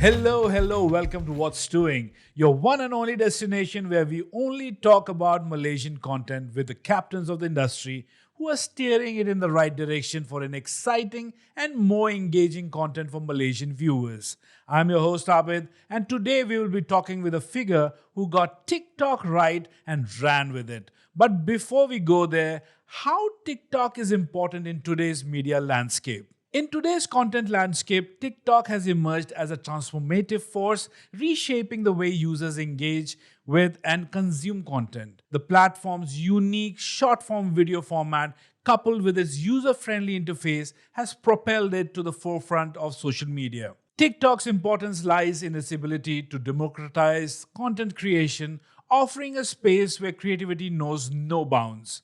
Hello, welcome to What's Doing, your one and only destination where we only talk about Malaysian content with the captains of the industry who are steering it in the right direction for an exciting and more engaging content for Malaysian viewers. I'm your host Abid, and today we will be talking with a figure who got TikTok right and ran with it. But before we go there, how TikTok is important in today's media landscape. In today's content landscape, TikTok has emerged as a transformative force, reshaping the way users engage with and consume content. The platform's unique short-form video format, coupled with its user-friendly interface, has propelled it to the forefront of social media. TikTok's importance lies in its ability to democratize content creation, offering a space where creativity knows no bounds.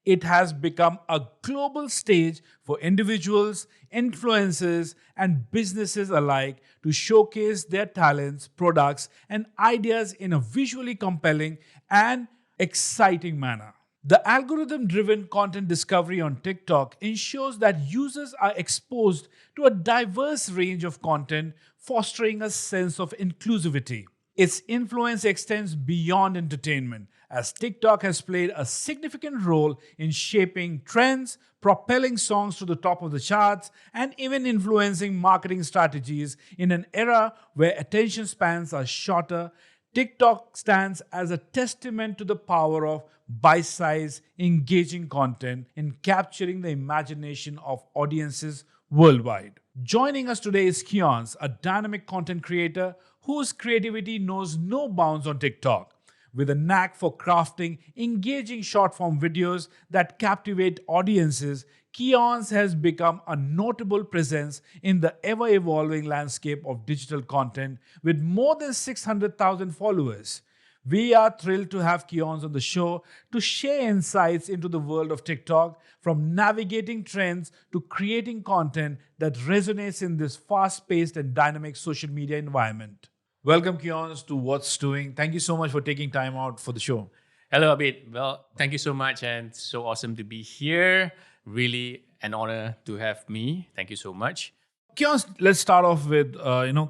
It has become a global stage for individuals, influencers, and businesses alike to showcase their talents, products, and ideas in a visually compelling and exciting manner. The algorithm-driven content discovery on TikTok ensures that users are exposed to a diverse range of content, fostering a sense of inclusivity. Its influence extends beyond entertainment, as TikTok has played a significant role in shaping trends, propelling songs to the top of the charts, and even influencing marketing strategies in an era where attention spans are shorter. TikTok stands as a testament to the power of bite-sized, engaging content in capturing the imagination of audiences worldwide. Joining us today is Kionz, a dynamic content creator whose creativity knows no bounds on TikTok. With a knack for crafting engaging short-form videos that captivate audiences, Kionz has become a notable presence in the ever-evolving landscape of digital content with more than 600,000 followers. We are thrilled to have Kionz on the show to share insights into the world of TikTok, from navigating trends to creating content that resonates in this fast-paced and dynamic social media environment. Welcome, Kionz, to What's Doing. Thank you so much for taking time out for the show. Hello, Abid. Well, thank you so much, and so awesome to be here. Really an honor to have me. Thank you so much. Kionz, let's start off with,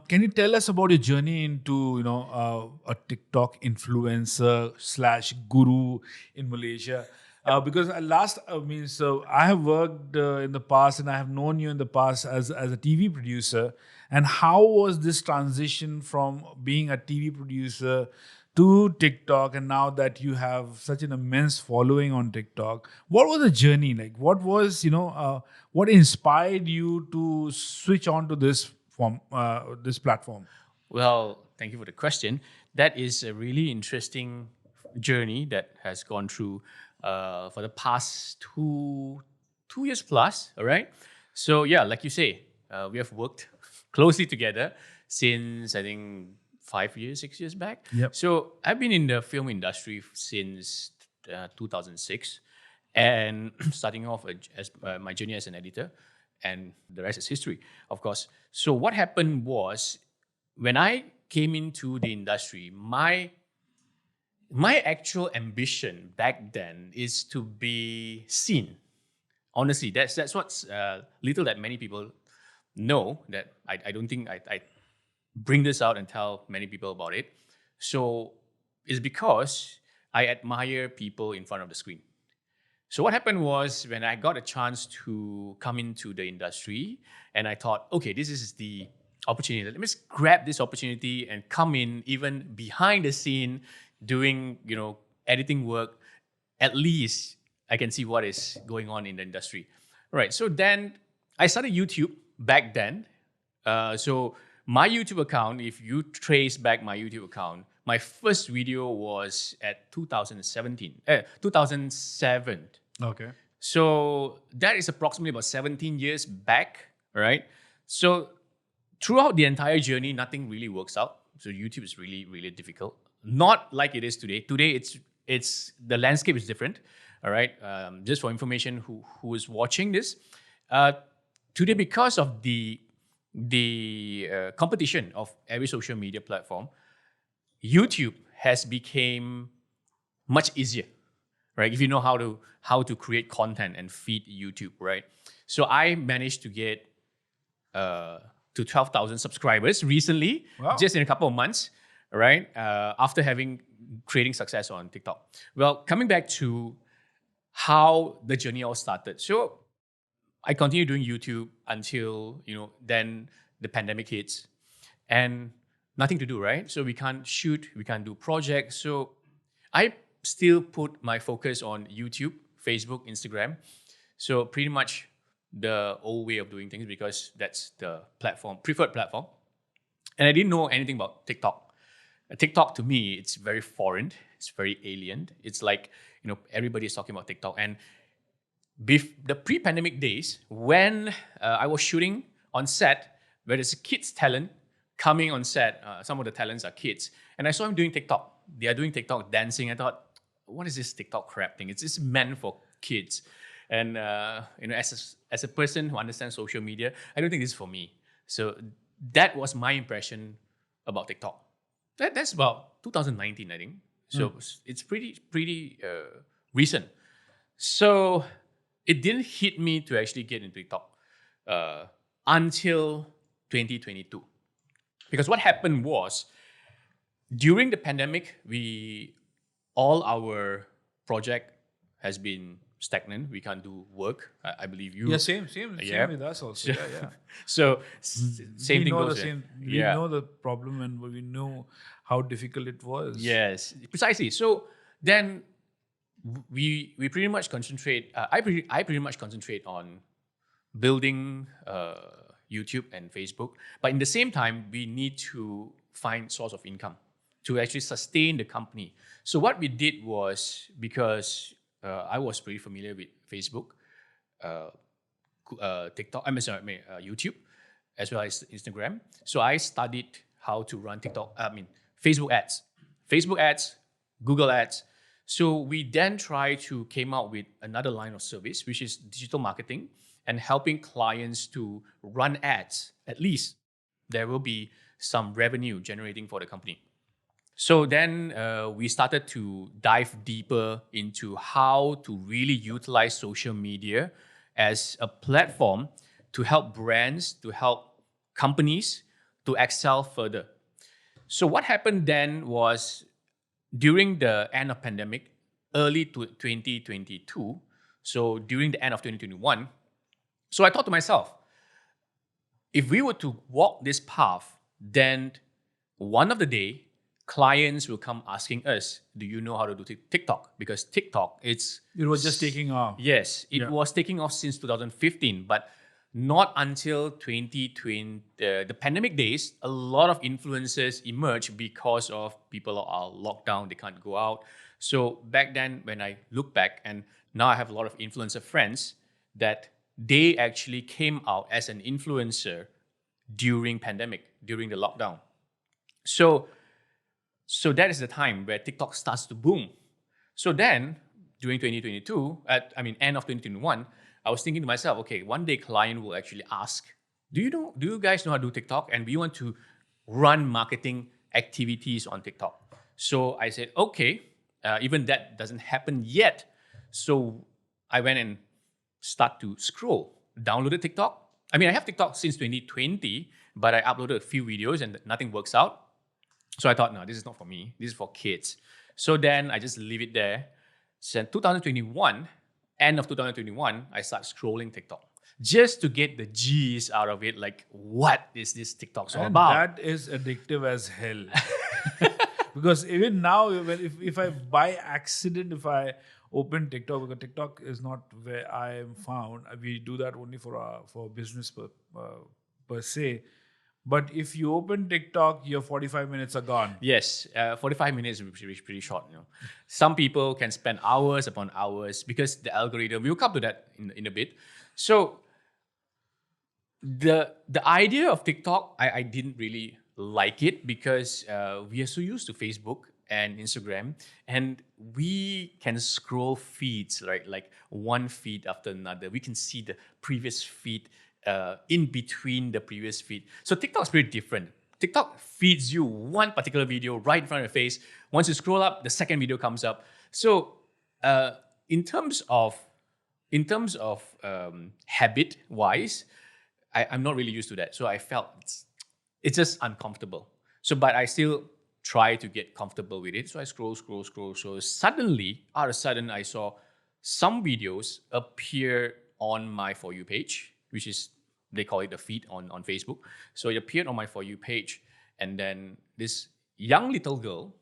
can you tell us about your journey into, a TikTok influencer slash guru in Malaysia? Because I have worked in the past and I have known you in the past as a TV producer. And how was this transition from being a TV producer to TikTok, and now that you have such an immense following on TikTok, what was the journey like? What was, what inspired you to switch on to this platform? Well, thank you for the question. That is a really interesting journey that has gone through for the past two years plus. All right. So yeah, like you say, we have worked closely together since I think 5 years, 6 years back. Yep. So I've been in the film industry since 2006, and starting off as my journey as an editor, and the rest is history, of course. So what happened was, when I came into the industry, my actual ambition back then is to be seen. Honestly, that's what's little that many people know, that I don't think I bring this out and tell many people about it. So it's because I admire people in front of the screen. So what happened was, when I got a chance to come into the industry, and I thought, okay, this is the opportunity. Let me just grab this opportunity and come in even behind the scene, doing editing work. At least I can see what is going on in the industry. Right. So then I started YouTube back then. So my YouTube account, if you trace back my YouTube account, my first video was at 2007. Okay. So that is approximately about 17 years back, right? So throughout the entire journey, nothing really works out. So YouTube is really, really difficult. Not like it is today. Today, it's the landscape is different. All right. Just for information, who is watching this, today, because of the competition of every social media platform, YouTube has become much easier, right? If you know how to create content and feed YouTube, right? So I managed to get to 12,000 subscribers recently, Wow. just in a couple of months, right? After creating success on TikTok. Well, coming back to how the journey all started. So I continued doing YouTube until, then the pandemic hits and nothing to do, right? So we can't shoot, we can't do projects. So I still put my focus on YouTube, Facebook, Instagram. So pretty much the old way of doing things because that's the preferred platform. And I didn't know anything about TikTok. TikTok to me, it's very foreign. It's very alien. It's like, everybody is talking about TikTok. And the pre-pandemic days, when I was shooting on set, where there's a kids talent coming on set, some of the talents are kids, and I saw him doing TikTok. They are doing TikTok dancing. I thought, what is this TikTok crap thing? It's just meant for kids. And as a person who understands social media, I don't think this is for me. So that was my impression about TikTok. That's about 2019, I think. So it's pretty recent. So it didn't hit me to actually get into TikTok until 2022. Because what happened was, during the pandemic, all our project has been stagnant. We can't do work. I believe you. Yeah, same with us also. Yeah. So same We thing know goes. the same. with- We know the problem, and we know how difficult it was. Yes, precisely. So then we pretty much concentrate. I pretty much concentrate on building YouTube and Facebook. But in the same time, we need to find source of income to actually sustain the company. So what we did was, because I was pretty familiar with Facebook, TikTok, YouTube, as well as Instagram. So I studied how to run Facebook ads, Google ads. So we then came out with another line of service, which is digital marketing and helping clients to run ads. At least there will be some revenue generating for the company. So then we started to dive deeper into how to really utilize social media as a platform to help brands, to help companies to excel further. So what happened then was, during the end of pandemic, early to 2022, so during the end of 2021, so I thought to myself, if we were to walk this path, then one of the day, clients will come asking us, do you know how to do TikTok? Because TikTok, It was just taking off. yes, it was taking off since 2015, but not until 2020, the pandemic days, a lot of influencers emerged because of people are locked down, they can't go out. So back then, when I look back, and now I have a lot of influencer friends, that they actually came out as an influencer during pandemic, during the lockdown. So that is the time where TikTok starts to boom. So then, during 2022, end of 2021, I was thinking to myself, okay, one day client will actually ask, do you guys know how to do TikTok? And we want to run marketing activities on TikTok. So I said, okay, even that doesn't happen yet. So I went and start to scroll, downloaded TikTok. I have TikTok since 2020, but I uploaded a few videos and nothing works out. So I thought, no, this is not for me. This is for kids. So then I just leave it there. So in 2021, end of 2021, I start scrolling TikTok just to get the G's out of it. Like, what is this TikTok all And about? that is addictive as hell. Because even now, if I by accident, if I open TikTok, because TikTok is not where I am found. We do that only for business per se. But if you open TikTok, your 45 minutes are gone. Yes, 45 minutes is pretty short. Some people can spend hours upon hours because the algorithm. We'll come to that in a bit. So the idea of TikTok, I didn't really like it because we are so used to Facebook and Instagram, and we can scroll feeds, right? Like one feed after another. We can see the previous feed in between the previous feed. So TikTok is pretty different. TikTok feeds you one particular video right in front of your face. Once you scroll up, the second video comes up. So in terms of habit wise, I'm not really used to that. So I felt it's just uncomfortable. So, but I still try to get comfortable with it. So I scroll. So suddenly, out of sudden, I saw some videos appear on my For You page, which is, they call it the feed on Facebook. So it appeared on my For You page. And then this young little girl,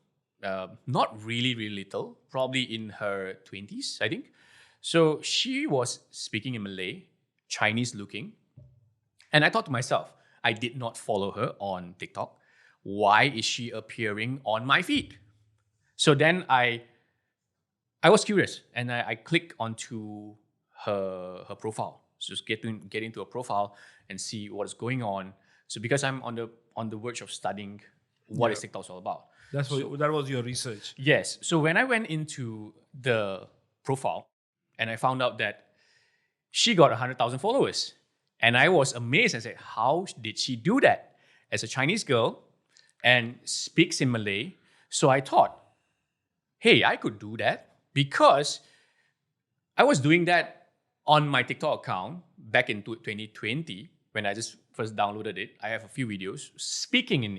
not really little, probably in her 20s, I think. So she was speaking in Malay, Chinese looking. And I thought to myself, I did not follow her on TikTok. Why is she appearing on my feed? So then I was curious, and I clicked onto her profile. So just get into her profile and see what is going on. So because I'm on the verge of studying what is TikTok all about. That was your research. Yes. So when I went into the profile and I found out that she got 100,000 followers, and I was amazed and said, how did she do that? As a Chinese girl and speaks in Malay. So I thought, hey, I could do that, because I was doing that on my TikTok account back in 2020 when I just first downloaded it. I have a few videos speaking in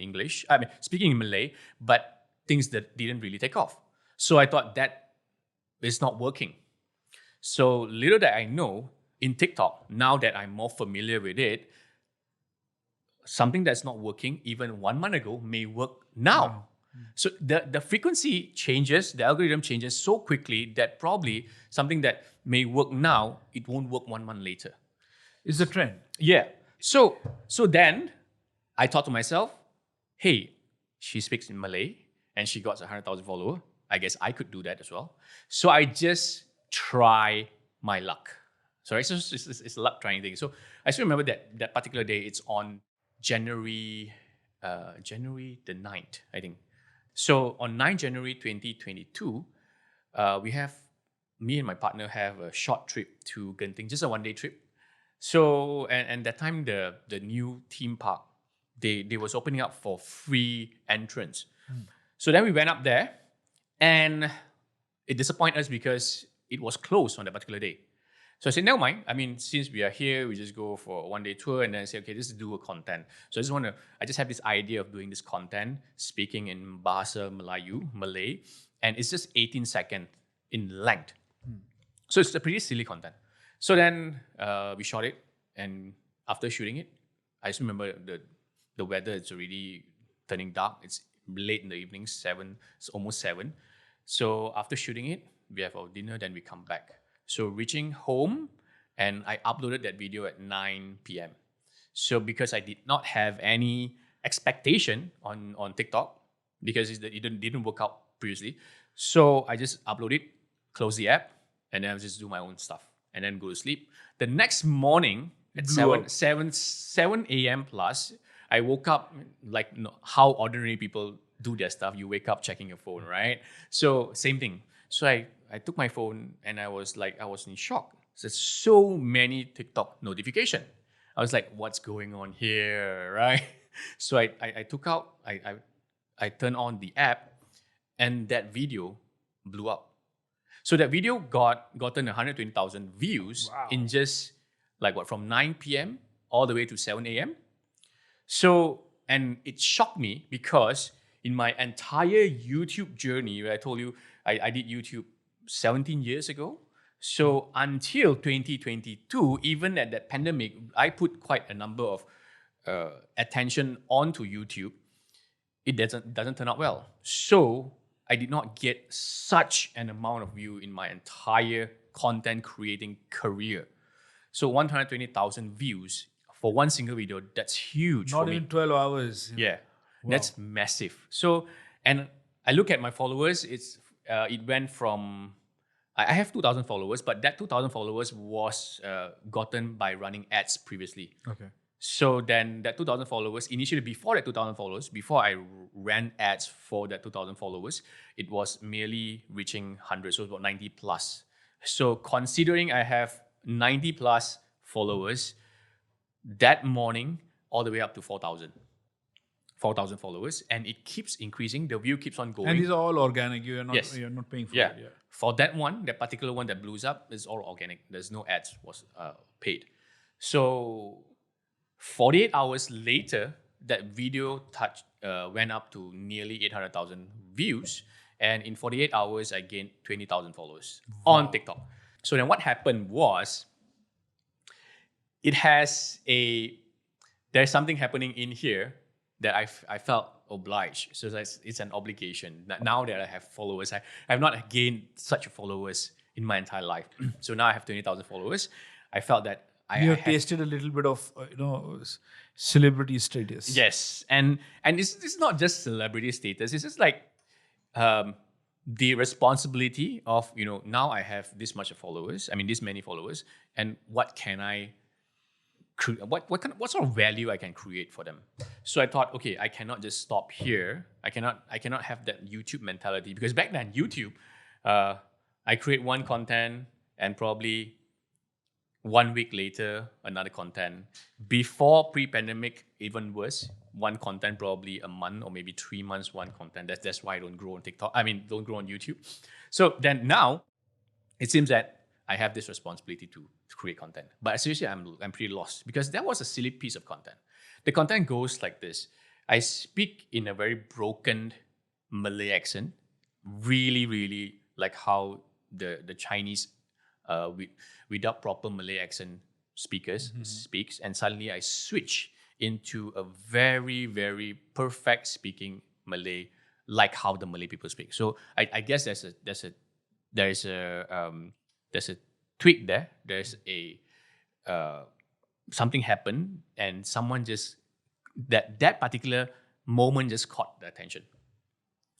speaking in Malay, but things that didn't really take off. So I thought that is not working. So little that I know, in TikTok, now that I'm more familiar with it, something that's not working even 1 month ago may work now. Wow. So the frequency changes, the algorithm changes so quickly that probably something that may work now, it won't work 1 month later. It's a trend. Yeah. So then I thought to myself, hey, she speaks in Malay and she got 100,000 followers. I guess I could do that as well. So I just try my luck. So it's a luck trying thing. So I still remember that particular day. It's on January the 9th, I think. So on 9 January 2022, me and my partner have a short trip to Genting, just a 1-day trip. So, and that time the new theme park, they was opening up for free entrance. So then we went up there, and it disappointed us because it was closed on that particular day. So I said, never mind. I mean, since we are here, we just go for a 1-day tour, and then I say, okay, let's do a content. So I just have this idea of doing this content, speaking in Bahasa Malay, and it's just 18 seconds in length. So it's a pretty silly content. So then we shot it, and after shooting it, I just remember the weather, it's already turning dark. It's late in the evening, it's almost 7. So after shooting it, we have our dinner, then we come back. So reaching home, and I uploaded that video at 9 p.m. So because I did not have any expectation on TikTok, because it didn't work out previously, so I just upload it, close the app, and then I just do my own stuff, and then go to sleep. The next morning at 7 a.m. plus, I woke up like how ordinary people do their stuff. You wake up checking your phone, right? So same thing. So I took my phone, and I was in shock. There's so many TikTok notification. I was like, what's going on here, right? So I took out, I turned on the app, and that video blew up. So that video gotten 120,000 views in just from 9 p.m. all the way to 7 a.m. So, and it shocked me because in my entire YouTube journey, where I told you I did YouTube 17 years ago. So until 2022, even at that pandemic, I put quite a number of attention onto YouTube. It doesn't turn out well. So I did not get such an amount of view in my entire content creating career. So 120,000 views for one single video, that's huge for me. Not even 12 hours. Yeah, that's massive. So, and I look at my followers, it went from, I have 2,000 followers, but that 2,000 followers was gotten by running ads previously. Okay. So then that 2,000 followers, initially before that 2,000 followers, before I ran ads for that 2,000 followers, it was merely reaching 100, so it was about 90 plus. So considering I have 90 plus followers, that morning, all the way up to 4,000 followers, and it keeps increasing. The view keeps on going. And these are all organic. You're not paying for it. Yeah. For that particular one that blows up, is all organic. There's no ads was paid. So 48 hours later, that video went up to nearly 800,000 views. And in 48 hours, I gained 20,000 followers on TikTok. So then what happened was, there's something happening in here that I felt obliged. So it's an obligation. Now that I have followers, I have not gained such followers in my entire life. So now I have 20,000 followers. I felt that You have tasted a little bit of celebrity status. Yes, and it's not just celebrity status. It's just like the responsibility of now I have this much of followers. I mean, this many followers, and what can I? What sort of value I can create for them? So I thought, okay, I cannot just stop here. I cannot have that YouTube mentality, because back then YouTube, I create one content and probably 1 week later another content. Before pre-pandemic, even worse, one content probably a month or maybe 3 months one content. That's why I don't grow on TikTok. I mean, don't grow on YouTube. So then now it seems that I have this responsibility to create content. But seriously, I'm pretty lost, because that was a silly piece of content. The content goes like this. I speak in a very broken Malay accent, really, really like how the Chinese without proper Malay accent speakers speaks, and suddenly I switch into a very, very perfect speaking Malay, like how the Malay people speak. So I guess there's a tweak there. There's a something happened, and someone just that particular moment just caught the attention.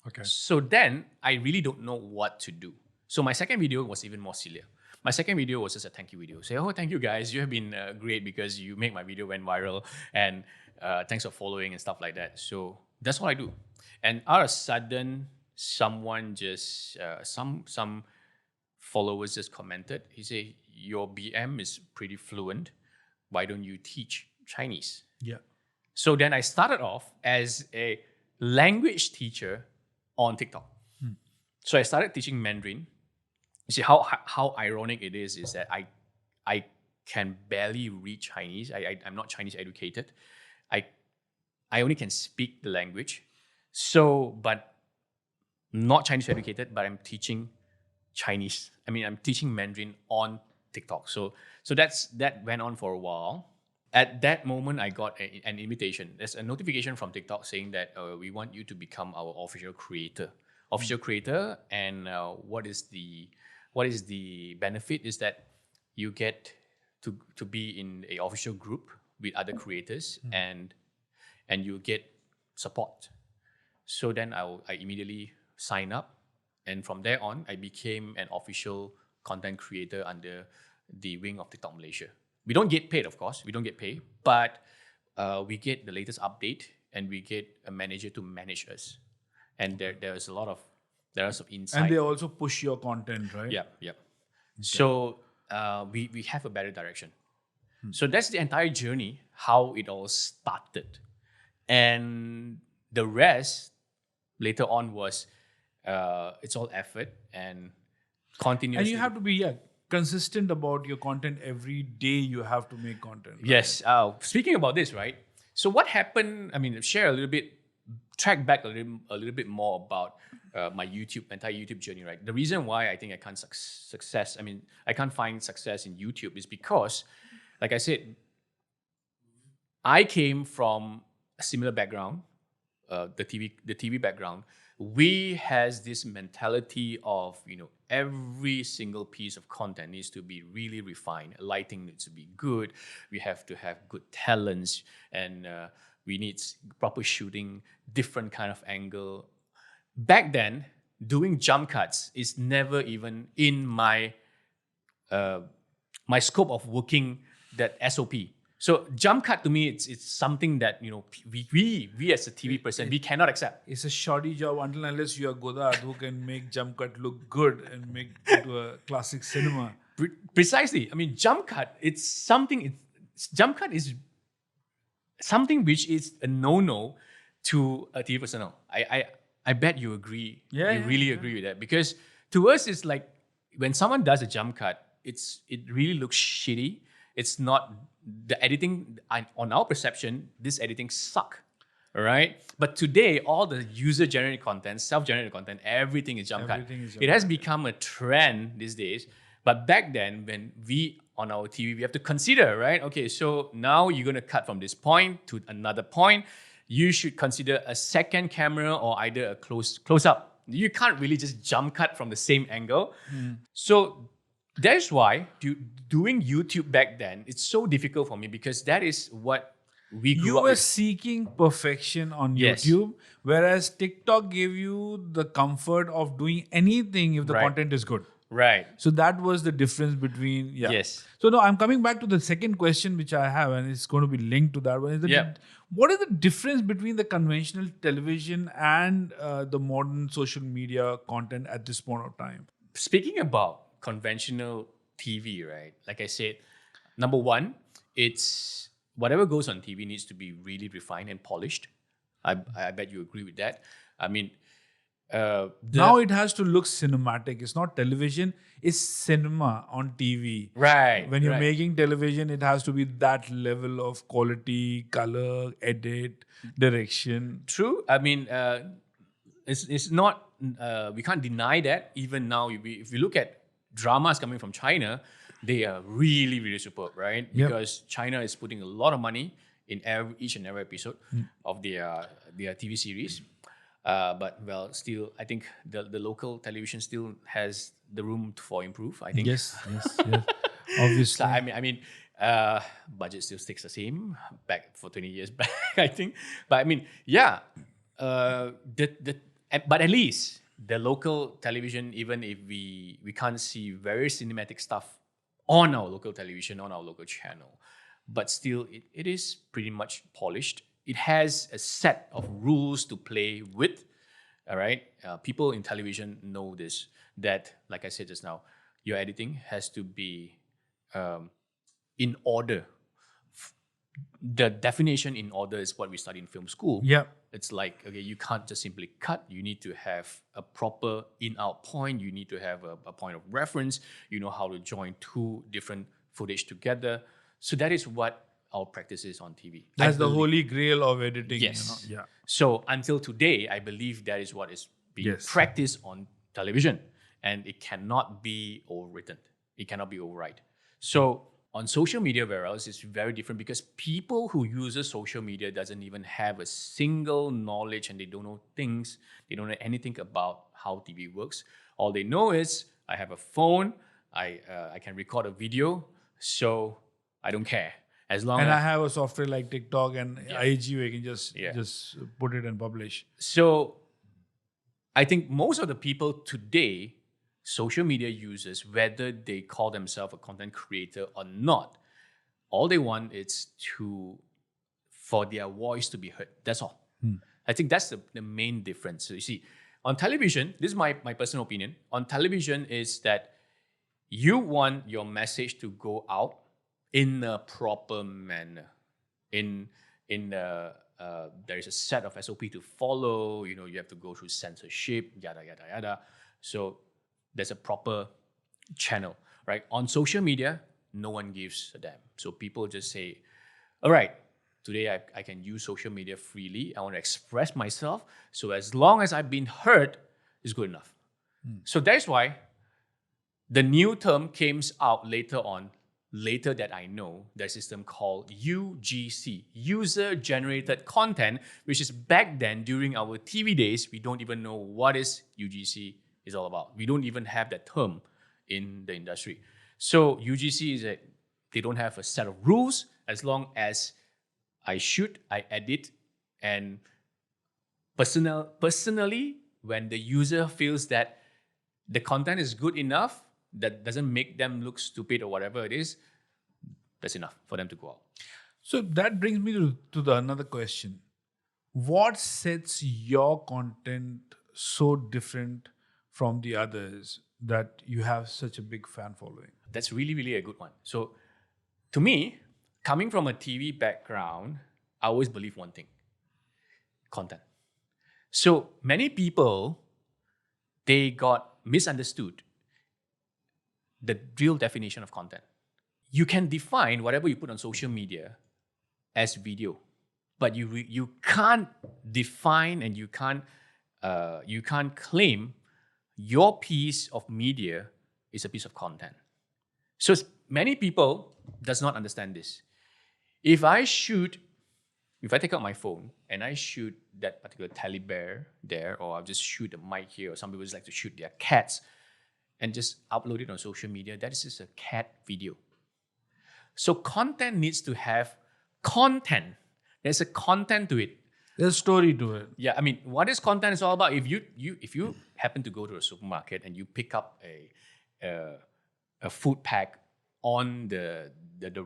Okay. So then I really don't know what to do. So my second video was even more silly. My second video was just a thank you video. Say, oh, thank you guys. You have been great because you make my video went viral, and thanks for following and stuff like that. So that's what I do. And all of a sudden, someone just some followers just commented. He said, your BM is pretty fluent. Why don't you teach Chinese? Yeah. So then I started off as a language teacher on TikTok. So I started teaching Mandarin. You see how ironic it is that I can barely read Chinese. I'm not Chinese educated. I only can speak the language. So, but not Chinese educated, but I'm teaching Chinese. I mean, I'm teaching Mandarin on TikTok. So that went on for a while. At that moment, I got an invitation. There's a notification from TikTok saying that we want you to become our official creator. And what is the benefit is that you get to be in a official group with other creators, and you get support. So then I immediately sign up, and from there on I became an official content creator under the wing of TikTok Malaysia. We don't get paid, of course. We don't get paid, but we get the latest update, and we get a manager to manage us. And there's a lot of insight. And they also push your content, right? Yeah. Okay. So we have a better direction. So that's the entire journey, how it all started. And the rest later on was it's all effort and continuously. And you have to be consistent about your content. Every day you have to make content. Right? Yes. Speaking about this, right? So what happened? I mean, share a little bit. Track back a little bit more about my entire YouTube journey, right? The reason why I think I can't I can't find success in YouTube is because, like I said, I came from a similar background, the TV background. We has this mentality of every single piece of content needs to be really refined. Lighting needs to be good. We have to have good talents, and we need proper shooting, different kind of angle. Back then, doing jump cuts is never even in my my scope of working that SOP. So jump cut to me, it's something that we as a TV person we cannot accept. It's a shoddy job unless you are Godard who can make jump cut look good and make it to a classic cinema. Precisely. I mean, jump cut. Jump cut is something which is a no-no to a TV personnel. I bet you agree. You really agree with that, because to us it's like when someone does a jump cut, it really looks shitty. It's not the editing, on our perception, this editing suck. All right. But today, all the user-generated content, self-generated content, everything is jump cut. It has become a trend these days. But back then, when we on our TV, we have to consider, right? Okay, so now you're going to cut from this point to another point. You should consider a second camera or either a close up. You can't really just jump cut from the same angle. So that's why doing YouTube back then, it's so difficult for me because that is what we grew You up were with. seeking perfection on Yes. YouTube, whereas TikTok gave you the comfort of doing anything if the Right. content is good. Right. So that was the difference between, yeah. Yes. So now I'm coming back to the second question which I have, and it's going to be linked to that one. Is what is the difference between the conventional television and the modern social media content at this point of time? Speaking about conventional TV, right? Like I said, number one, it's whatever goes on TV needs to be really refined and polished. I bet you agree with that. I mean, Now it has to look cinematic. It's not television, it's cinema on TV. right. When you're right. making television, it has to be that level of quality, color, edit, direction. True. I mean, it's not. We can't deny that. Even now, if you look at dramas coming from China, they are really, really superb, right? Yep. Because China is putting a lot of money in each and every episode of their TV series. But well, still, I think the local television still has the room for improve. I think. Yes. Obviously. So, I mean, budget still sticks the same back for 20 years back, I think. But I mean, yeah, but at least the local television, even if we can't see very cinematic stuff on our local television, on our local channel, but still it is pretty much polished. It has a set of rules to play with. All right, people in television know this. That, like I said just now, your editing has to be in order. The definition in order is what we study in film school. Yeah. It's like, okay, you can't just simply cut. You need to have a proper in-out point. You need to have a point of reference. You know how to join two different footage together. So that is what our practice is on TV. That's the holy grail of editing. Yes. You know? Yeah. So until today, I believe that is what is being practiced on television, and it cannot be overwritten. It cannot be override. So on social media, whereas it's very different because people who uses social media doesn't even have a single knowledge and they don't know things. They don't know anything about how TV works. All they know is I have a phone. I can record a video, so I don't care. As long And as I have a software like TikTok and IG where you can just put it and publish. So I think most of the people today, social media users, whether they call themselves a content creator or not, all they want is for their voice to be heard. That's all. I think that's the main difference. So you see, on television, this is my personal opinion. On television is that you want your message to go out in a proper manner. There is a set of SOP to follow. You know, you have to go through censorship, yada yada yada. So there's a proper channel, right? On social media, no one gives a damn. So people just say, all right, today I can use social media freely. I want to express myself. So as long as I've been heard, it's good enough. So that's why the new term came out later that I know, the system called UGC, user-generated content, which is back then during our TV days, we don't even know what is UGC is all about. We don't even have that term in the industry. So UGC is they don't have a set of rules. As long as I shoot, I edit, and personally, when the user feels that the content is good enough, that doesn't make them look stupid or whatever it is, that's enough for them to go out. So that brings me to another question. What sets your content so different from the others that you have such a big fan following? That's really, really a good one. So to me, coming from a TV background, I always believe one thing: content. So many people, they got misunderstood the real definition of content. you can define whatever you put on social media as video, but you can't define and you can't claim your piece of media is a piece of content. So many people does not understand this. If I take out my phone and I shoot that particular teddy bear there, or I'll just shoot a mic here, or some people just like to shoot their cats and just upload it on social media, that is just a cat video. So content needs to have content. There's a content to it. There's a story to it. Yeah, I mean, what is content is all about. If you happen to go to a supermarket and you pick up a food pack on the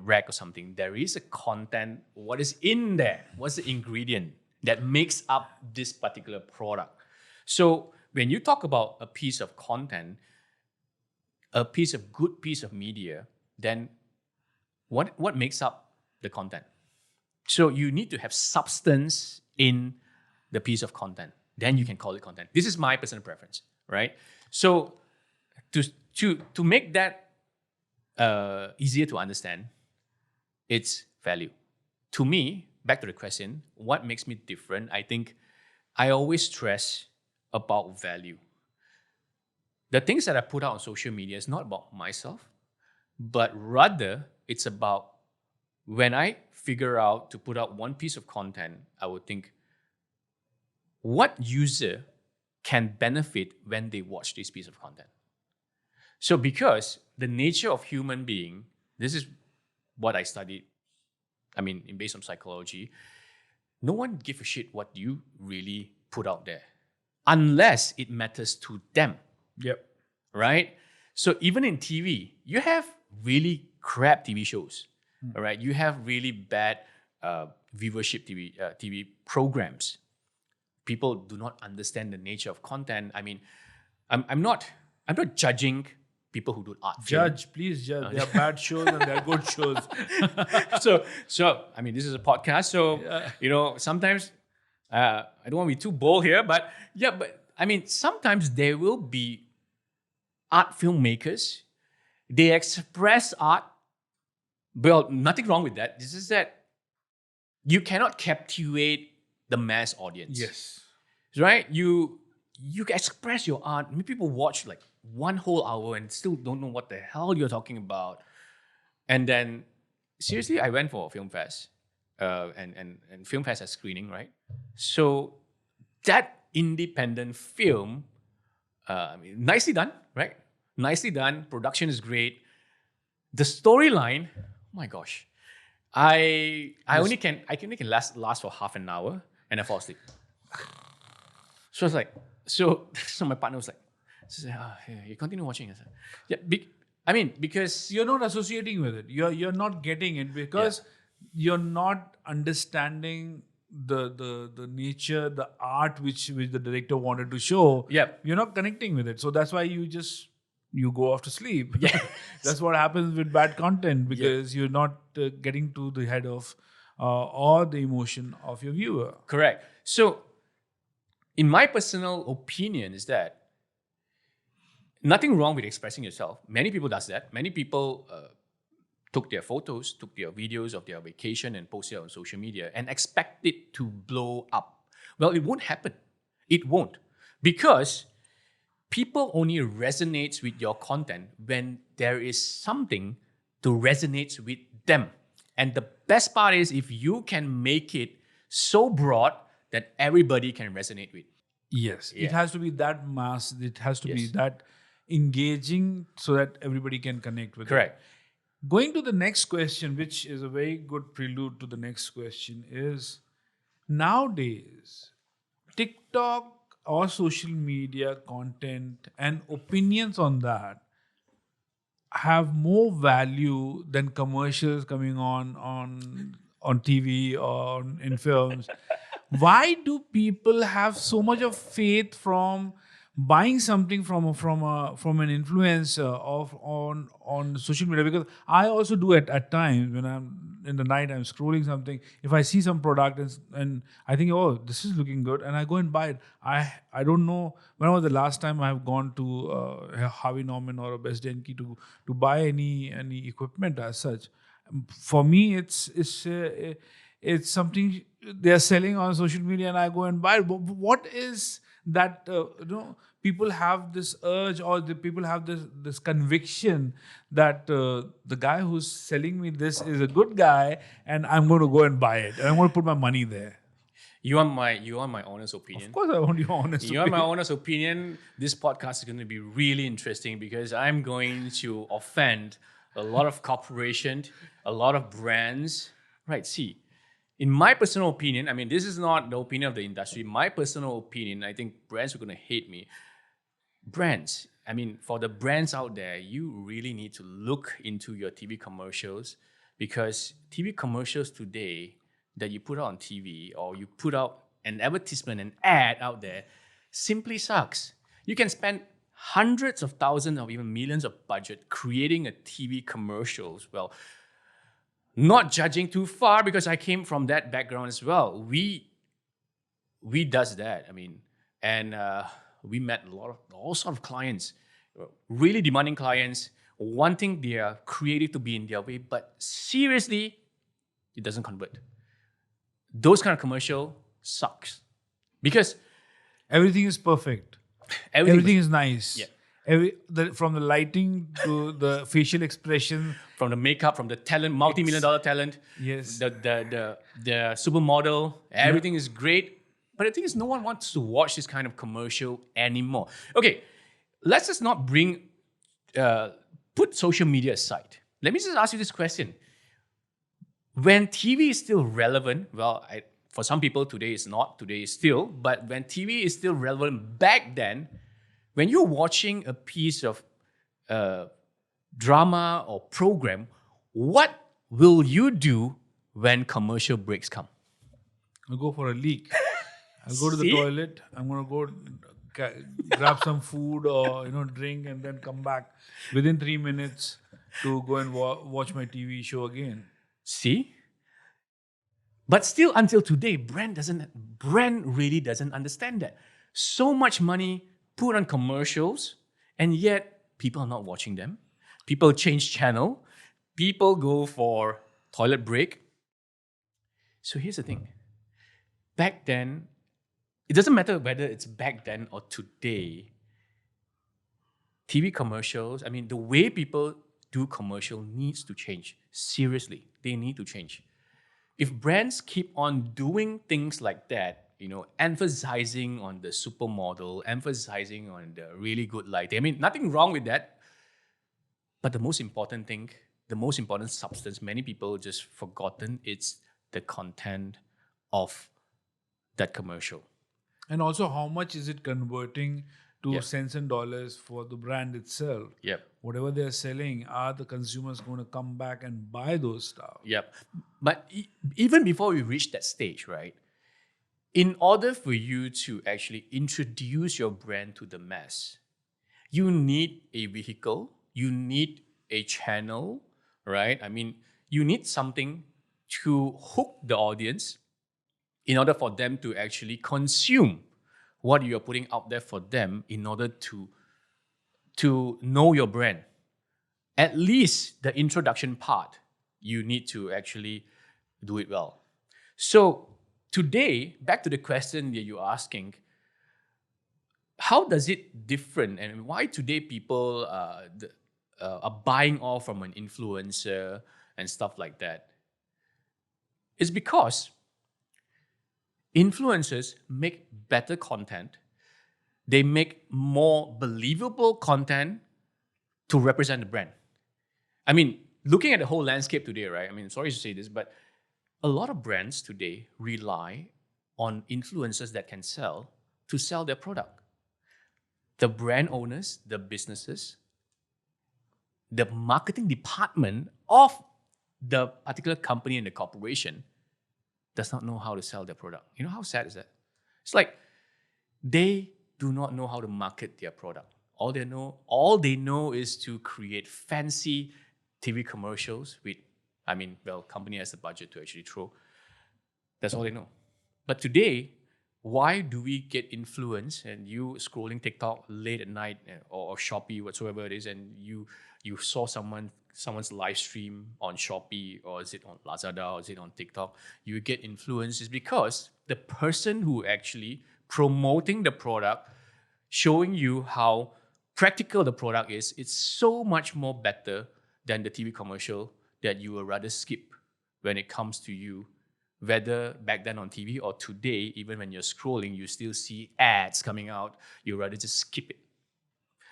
rack or something, there is a content. What is in there? What's the ingredient that makes up this particular product? So when you talk about a piece of content, a good piece of media, then what makes up the content? So you need to have substance in the piece of content. Then you can call it content. This is my personal preference, right? So to make that easier to understand, it's value. To me, back to the question, what makes me different? I think I always stress about value. The things that I put out on social media is not about myself, but rather it's about when I figure out to put out one piece of content, I would think, what user can benefit when they watch this piece of content? So because the nature of human being, this is what I studied, based on psychology, no one gives a shit what you really put out there unless it matters to them. Yep. Right? So even in TV, you have really crap TV shows. All right? You have really bad viewership TV programs. People do not understand the nature of content. I mean, I'm not judging people who do art. Please judge. There are bad shows and there are good shows. So I mean, this is a podcast, so sometimes I don't want to be too bold here, but I mean, sometimes there will be art filmmakers. They express art. Well, nothing wrong with that. This is that you cannot captivate the mass audience. Yes. Right? You express your art. Many people watch like 1 whole hour and still don't know what the hell you're talking about. And then, seriously, I went for a film fest. And film fest has screening, right? So that independent film, nicely done, right? Nicely done. Production is great. The storyline, oh my gosh. I only can last for half an hour and I fall asleep. So I was like, so my partner was like, you continue watching. I said, yeah, because You're not associating with it. You're not getting it because you're not understanding the nature, the art which the director wanted to show. Yep. You're not connecting with it. So that's why you go off to sleep. Yeah. That's what happens with bad content because you're not getting to the head of or the emotion of your viewer. Correct. So, in my personal opinion, is that nothing wrong with expressing yourself. Many people does that. Many people took their photos, took their videos of their vacation and posted it on social media and expect it to blow up. Well, it won't happen. It won't. Because people only resonate with your content when there is something to resonate with them. And the best part is if you can make it so broad that everybody can resonate with. Yes. Yeah. It has to be that mass. It has to be that engaging so that everybody can connect with it. Correct. Going to the next question, which is a very good prelude to the next question, is nowadays, TikTok or social media content and opinions on that have more value than commercials coming on TV or in films. Why do people have so much of faith from buying something from an influencer of on social media, because I also do it at times when I'm in the night, I'm scrolling something. If I see some product and I think, oh, this is looking good, and I go and buy it. I don't know when was the last time I have gone to Harvey Norman or a Best Denki to buy any equipment as such. For me, it's something they are selling on social media, and I go and buy it. What is that? People have this urge, or the people have this conviction that the guy who's selling me this is a good guy, and I'm going to go and buy it, and I'm going to put my money there. You want my honest opinion? Of course, I want your honest You want my opinion. honest opinion? This podcast is going to be really interesting because I'm going to offend a lot of corporations, a lot of brands. Right, see, in my personal opinion, I mean, this is not the opinion of the industry. My personal opinion, I think brands are going to hate me. Brands, I mean, for the brands out there, you really need to look into your TV commercials, because TV commercials today that you put out on TV, or you put out an advertisement, an ad out there, simply sucks. You can spend hundreds of thousands or even millions of budget creating a TV commercials. Well, not judging too far, because I came from that background as well. We does that. I mean, and we met all sort of clients, really demanding clients, wanting their creative to be in their way, but seriously, it doesn't convert. Those kind of commercial sucks, because Everything is perfect. Everything is nice. Yeah. From the lighting to the facial expression. From the makeup, from the talent, multi-million-dollar talent, Yes. the supermodel, everything is great. But the thing is, no one wants to watch this kind of commercial anymore. Okay, let's just not put social media aside. Let me just ask you this question. When TV is still relevant, well, for some people today it's not, today is still, but when TV is still relevant back then, when you're watching a piece of drama or program, what will you do when commercial breaks come? I'll go for a leak. I'll go to the See? toilet. I'm going to go grab some food or drink, and then come back within 3 minutes to go and watch my TV show again. See? But still, until today, brand really doesn't understand that. So much money put on commercials, and yet people are not watching them. People change channel. People go for toilet break. So here's the thing. Back then, it doesn't matter whether it's back then or today, TV commercials, I mean, the way people do commercial needs to change. Seriously, they need to change. If brands keep on doing things like that, emphasizing on the supermodel, emphasizing on the really good lighting, I mean, nothing wrong with that. But the most important thing, the most important substance, many people just forgotten, it's the content of that commercial. And also, how much is it converting to Yeah. cents and dollars for the brand itself? Yep. Whatever they're selling, are the consumers going to come back and buy those stuff? Yep. But even before we reach that stage, right? In order for you to actually introduce your brand to the mass, you need a vehicle, you need a channel, right? I mean, you need something to hook the audience in order for them to actually consume what you're putting out there for them, in order to know your brand. At least the introduction part, you need to actually do it well. So today, back to the question that you're asking, how does it different, and why today people are buying off from an influencer and stuff like that? It's because influencers make better content. They make more believable content to represent the brand. I mean, looking at the whole landscape today, right? I mean, sorry to say this, but a lot of brands today rely on influencers that can sell to sell their product. The brand owners, the businesses, the marketing department of the particular company and the corporation does not know how to sell their product. You know how sad is that? It's like they do not know how to market their product. All they know is to create fancy TV commercials with, company has the budget to actually throw. That's all they know. But today, why do we get influenced and you scrolling TikTok late at night or Shopee, whatsoever it is, and you saw someone's live stream on Shopee, or is it on Lazada, or is it on TikTok, you get influenced is because the person who actually promoting the product, showing you how practical the product is, it's so much more better than the TV commercial that you would rather skip when it comes to you. Whether back then on TV or today, even when you're scrolling, you still see ads coming out, you rather just skip it.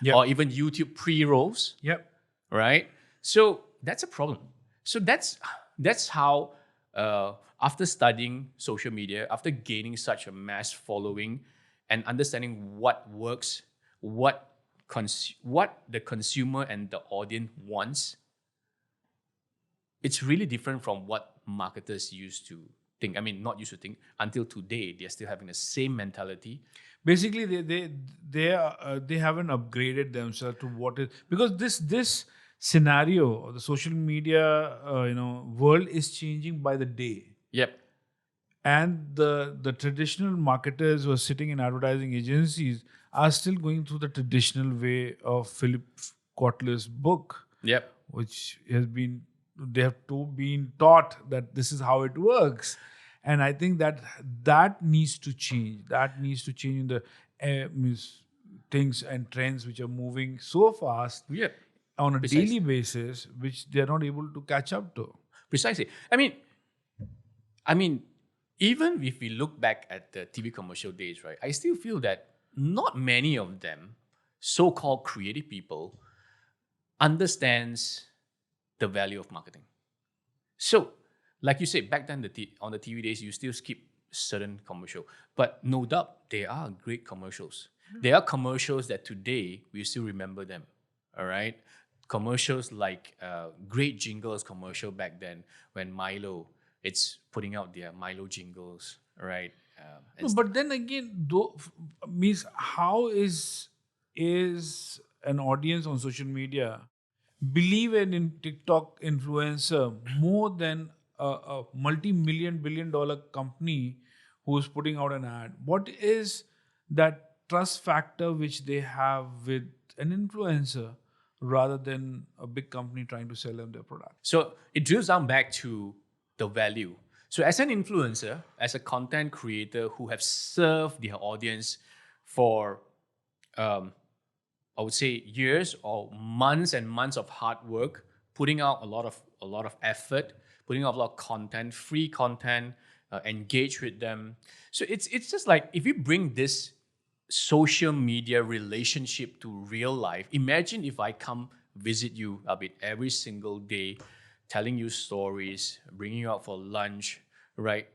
Yep. Or even YouTube pre-rolls. Yep. Right? So that's a problem. So that's how, after studying social media, after gaining such a mass following and understanding what works, what the consumer and the audience wants, it's really different from what marketers used to think. Not used to think. Until today, they're still having the same mentality. Basically, they haven't upgraded themselves to what is, because this scenario, the social media world is changing by the day. Yep. And the traditional marketers who are sitting in advertising agencies are still going through the traditional way of Philip Kotler's book. Yep. Which been taught that this is how it works. And I think that needs to change. That needs to change in the things and trends which are moving so fast on a Precisely. daily basis, which they're not able to catch up to. Precisely. Even if we look back at the TV commercial days, right, I still feel that not many of them, so-called creative people, understands the value of marketing. So, like you said, back then on the TV days, you still skip certain commercial. But no doubt, they are great commercials. There are commercials that today, we still remember them, all right? Commercials like great jingles commercial back then when Milo, it's putting out their Milo jingles, right? No, but then again, means how is an audience on social media believe in TikTok influencer more than a multi-million billion-dollar company who is putting out an ad? What is that trust factor which they have with an influencer rather than a big company trying to sell them their product? So it drills down back to the value. So as an influencer, as a content creator who have served their audience for I would say years or months and months of hard work, putting out a lot of effort, putting out a lot of content, free content, engage with them. So it's just like if you bring this social media relationship to real life, imagine if I come visit you, Abid, every single day, telling you stories, bringing you out for lunch, right?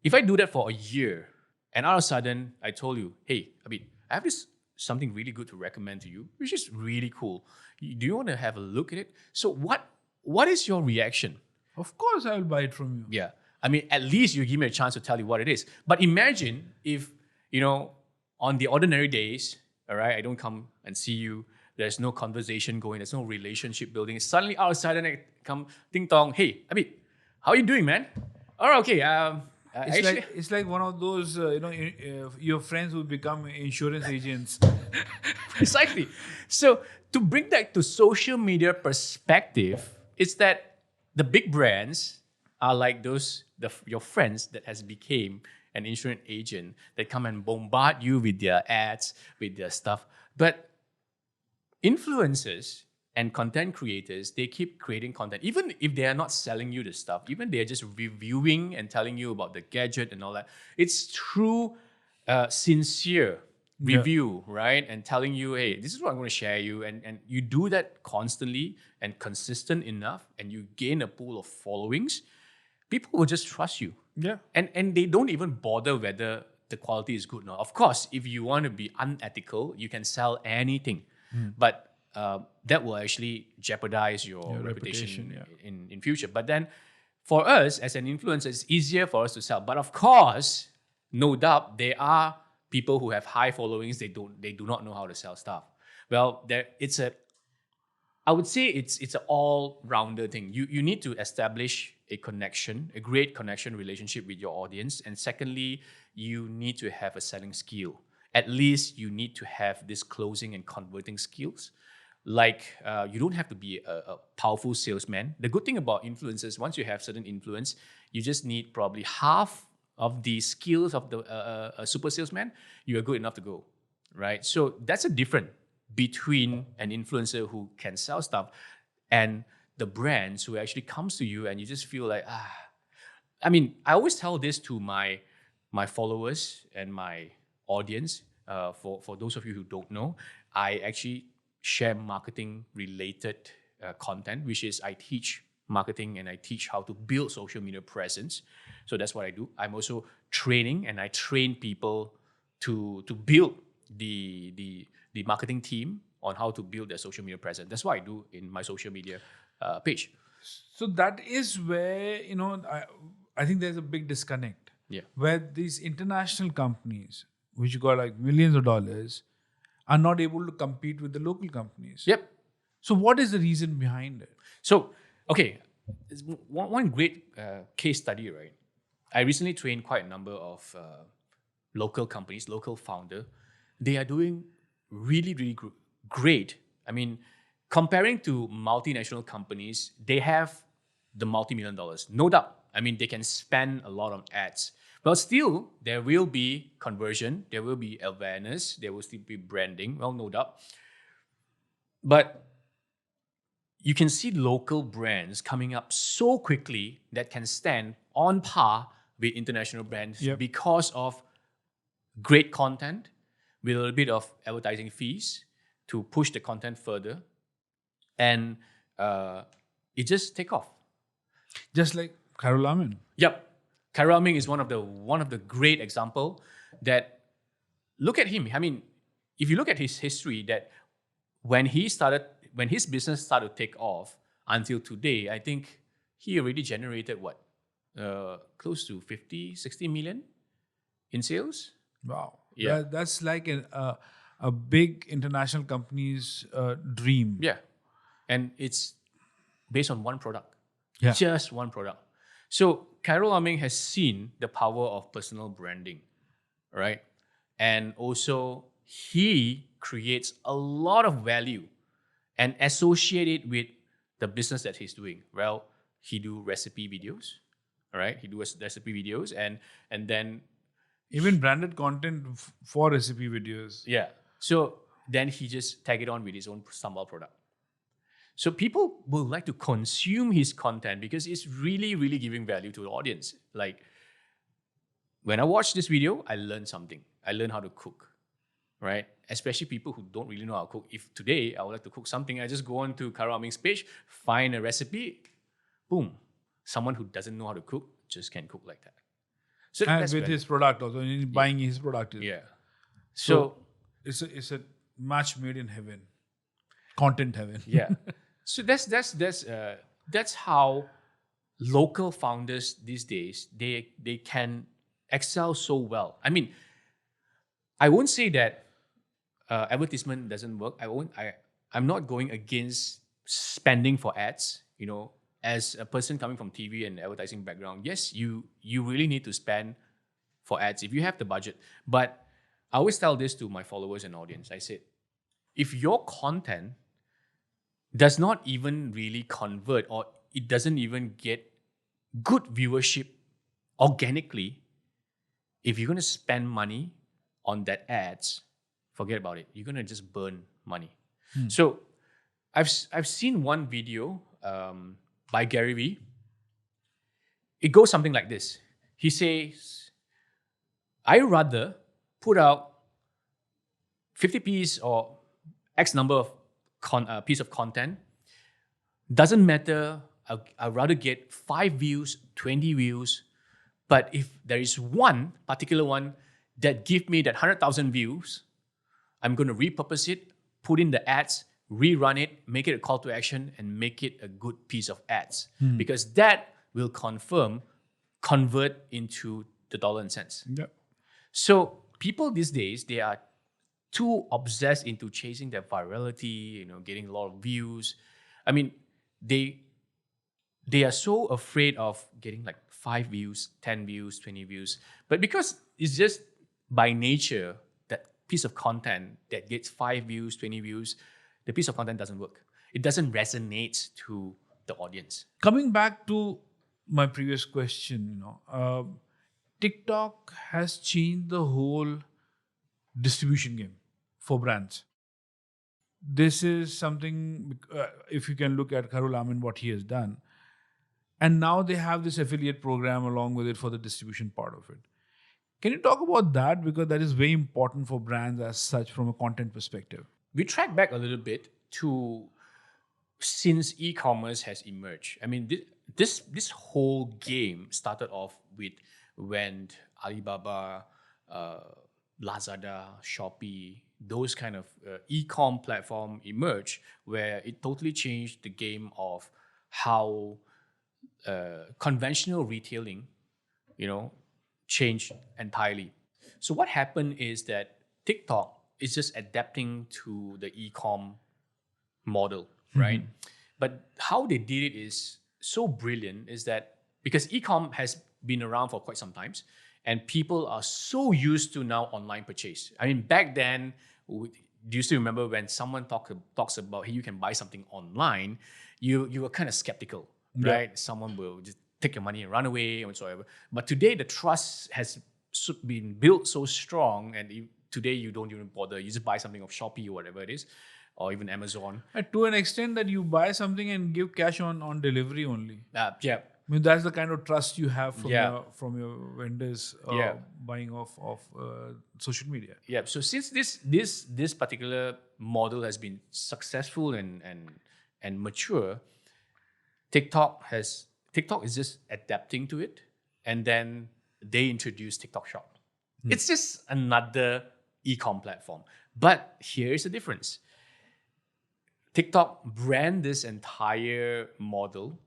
If I do that for a year, and all of a sudden I told you, hey, Abid, I have this something really good to recommend to you, which is really cool. Do you want to have a look at it? So what is your reaction? Of course, I will buy it from you. Yeah. At least you give me a chance to tell you what it is. But imagine if, on the ordinary days, all right, I don't come and see you, there's no conversation going, there's no relationship building. Suddenly, all of a sudden, I come, ding dong, hey, Abid, how are you doing, man? Oh, okay. It's like one of those, your friends who become insurance agents. Precisely. So to bring that to social media perspective, it's that the big brands are like your friends that has became an insurance agent that come and bombard you with their ads, with their stuff. But influencers and content creators, they keep creating content. Even if they are not selling you the stuff, even they're just reviewing and telling you about the gadget and all that. It's true, sincere review, right? And telling you, hey, this is what I'm going to share you. And you do that constantly and consistent enough, and you gain a pool of followings, people will just trust you. Yeah. And they don't even bother whether the quality is good or not. Of course, if you want to be unethical, you can sell anything. But that will actually jeopardize your reputation in future. But then for us as an influencer, it's easier for us to sell. But of course, no doubt, there are people who have high followings, they do not know how to sell stuff. Well, I would say it's an all-rounder thing. You need to establish a great connection relationship with your audience. And secondly, you need to have a selling skill. At least you need to have this closing and converting skills. Like you don't have to be a powerful salesman. The good thing about influencers, once you have certain influence, you just need probably half of the skills of a super salesman. You are good enough to go, right? So that's a difference between an influencer who can sell stuff and the brands who actually comes to you and you just feel like, I mean, I always tell this to my followers and my audience. For those of you who don't know, I actually share marketing related content, which is I teach marketing and I teach how to build social media presence. So that's what I do. I'm also training, and I train people to build the marketing team on how to build their social media presence. That's what I do in my social media page. So that is where, I think there's a big disconnect. Yeah. Where these international companies, which got like millions of dollars, are not able to compete with the local companies. Yep. So what is the reason behind it? So, okay, one great case study, right? I recently trained quite a number of local companies, local founder. They are doing really, really great. I mean, comparing to multinational companies, they have the multi-million dollars, no doubt. I mean, they can spend a lot on ads. But still, there will be conversion, there will be awareness, there will still be branding, well, no doubt. But you can see local brands coming up so quickly that can stand on par with international brands because of great content with a little bit of advertising fees to push the content further. And it just take off. Just like Carol Amin. Yep. Carol Amin is one of the great example that, look at him. I mean, if you look at his history, that when his business started to take off until today, I think he already generated close to 50, 60 million in sales. Wow. Yeah. That's like a big international company's dream. Yeah. And it's based on one product. Yeah. Just one product. So Carol Amin has seen the power of personal branding, right? And also he creates a lot of value and associate it with the business that he's doing. Well, he do recipe videos, right? He do recipe videos and then even branded content for recipe videos. Yeah. So then he just tag it on with his own sambal product. So people will like to consume his content because it's really, really giving value to the audience. Like when I watch this video, I learned something. I learned how to cook, right? Especially people who don't really know how to cook. If today I would like to cook something, I just go on to Carol Amin's page, find a recipe, boom. Someone who doesn't know how to cook just can cook like that. So and with his product also, buying his product. Yeah. So it's a match made in heaven, content heaven. Yeah. So that's how local founders these days they can excel so well. I mean, I won't say that advertisement doesn't work. I'm not going against spending for ads. As a person coming from TV and advertising background, yes, you really need to spend for ads if you have the budget. But I always tell this to my followers and audience. I said, if your content does not even really convert or it doesn't even get good viewership organically, if you're going to spend money on that ads, forget about it. You're going to just burn money. So I've seen one video by Gary Vee. It goes something like this. He says, I rather put out 50 piece or X number of piece of content. Doesn't matter. I'd rather get 5 views, 20 views. But if there is one particular one that give me that 100,000 views, I'm going to repurpose it, put in the ads, rerun it, make it a call to action, and make it a good piece of ads. Because that will convert into the dollar and cents. Yep. So people these days, they are too obsessed into chasing their virality, getting a lot of views. I mean, they are so afraid of getting like 5 views, 10 views, 20 views. But because it's just by nature, that piece of content that gets 5 views, 20 views, the piece of content doesn't work. It doesn't resonate to the audience. Coming back to my previous question, TikTok has changed the whole distribution game for brands. This is something, if you can look at Karul Amin, what he has done. And now they have this affiliate program along with it for the distribution part of it. Can you talk about that? Because that is very important for brands as such from a content perspective. We track back a little bit to since e-commerce has emerged. I mean, this whole game started off with when Alibaba, Lazada, Shopee, those kind of e-com platform emerged, where it totally changed the game of how conventional retailing, changed entirely. So what happened is that TikTok is just adapting to the e-com model, right? But how they did it is so brilliant, is that because e-com has been around for quite some time, and people are so used to now online purchase. I mean, back then, do you still remember when someone talks about, hey, you can buy something online, you were kind of skeptical, right? Someone will just take your money and run away and whatsoever. But today, the trust has been built so strong, and today you don't even bother. You just buy something off Shopee or whatever it is, or even Amazon. To an extent that you buy something and give cash on delivery only. Yeah. I mean, that's the kind of trust you have from Yeah. your vendors buying off social media. Yeah. So since this particular model has been successful and mature, TikTok is just adapting to it, and then they introduced TikTok Shop. It's just another e-com platform. But here's the difference. TikTok brand this entire model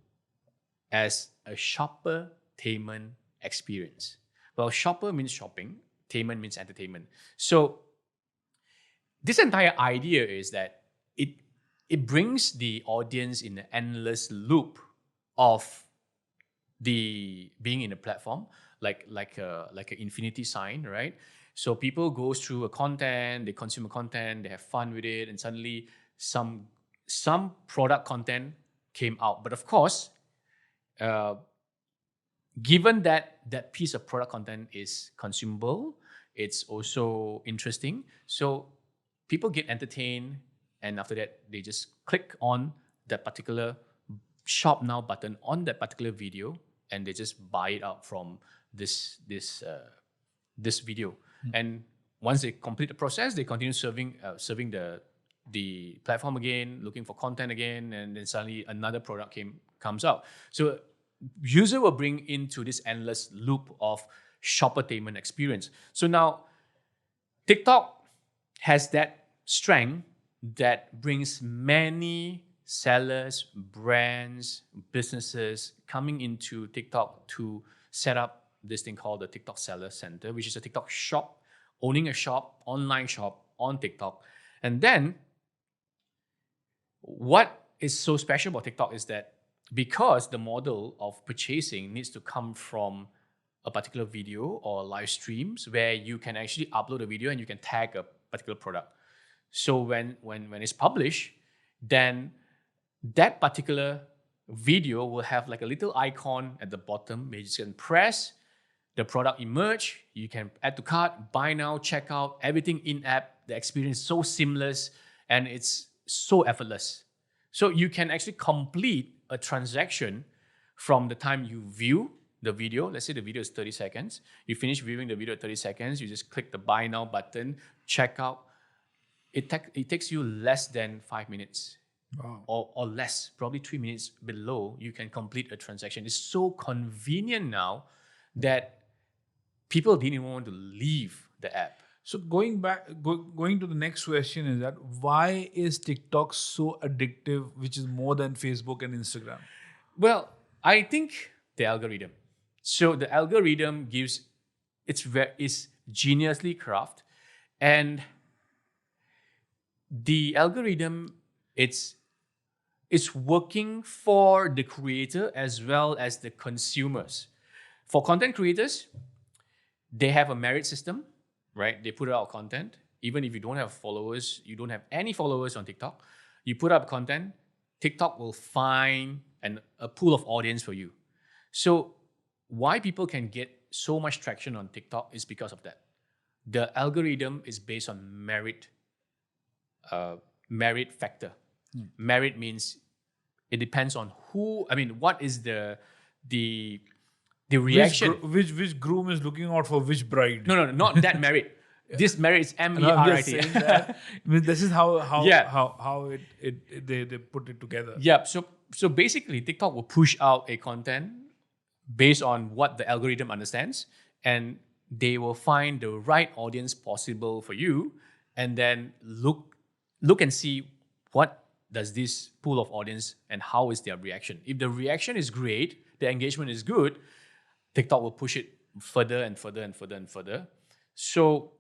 as a shopper-tainment experience. Well, shopper means shopping, tainment means entertainment. So this entire idea is that it brings the audience in an endless loop of the being in a platform, like an infinity sign, right? So people go through a content, they consume a content, they have fun with it, and suddenly some product content came out. But of course, given that piece of product content is consumable, it's also interesting. So people get entertained, and after that, they just click on that particular shop now button on that particular video, and they just buy it out from this video. And once they complete the process, they continue serving the platform again, looking for content again, and then suddenly another product comes out. So user will bring into this endless loop of shoppertainment experience. So now TikTok has that strength that brings many sellers, brands, businesses coming into TikTok to set up this thing called the TikTok Seller Center, which is a TikTok shop, owning a shop, online shop on TikTok. And then what is so special about TikTok is that because the model of purchasing needs to come from a particular video or live streams where you can actually upload a video and you can tag a particular product. So when it's published, then that particular video will have like a little icon at the bottom where you can press, the product emerge, you can add to cart, buy now, check out, everything in-app. The experience is so seamless and it's so effortless. So you can actually complete a transaction from the time you view the video. Let's say the video is 30 seconds. You finish viewing the video at 30 seconds, you just click the buy now button, check out. It takes you less than 5 minutes. Wow. Or less, probably 3 minutes below, you can complete a transaction. It's so convenient now that people didn't even want to leave the app. So going to the next question is that why is TikTok so addictive, which is more than Facebook and Instagram? Well, I think the algorithm. So the algorithm is geniusly crafted, and the algorithm, it's working for the creator as well as the consumers. For content creators, they have a merit system, right? They put out content. Even if you don't have followers, you don't have any followers on TikTok, you put up content, TikTok will find a pool of audience for you. So why people can get so much traction on TikTok is because of that. The algorithm is based on merit factor. Merit means it depends on what is the reaction. Which groom is looking out for which bride? No, not that merit. This merit is And I'm just MERIT. saying that. I mean, this is how they put it together. Yeah. So basically, TikTok will push out a content based on what the algorithm understands, and they will find the right audience possible for you, and then look and see what does this pool of audience and how is their reaction. If the reaction is great, the engagement is good, TikTok will push it further and further and further and further. So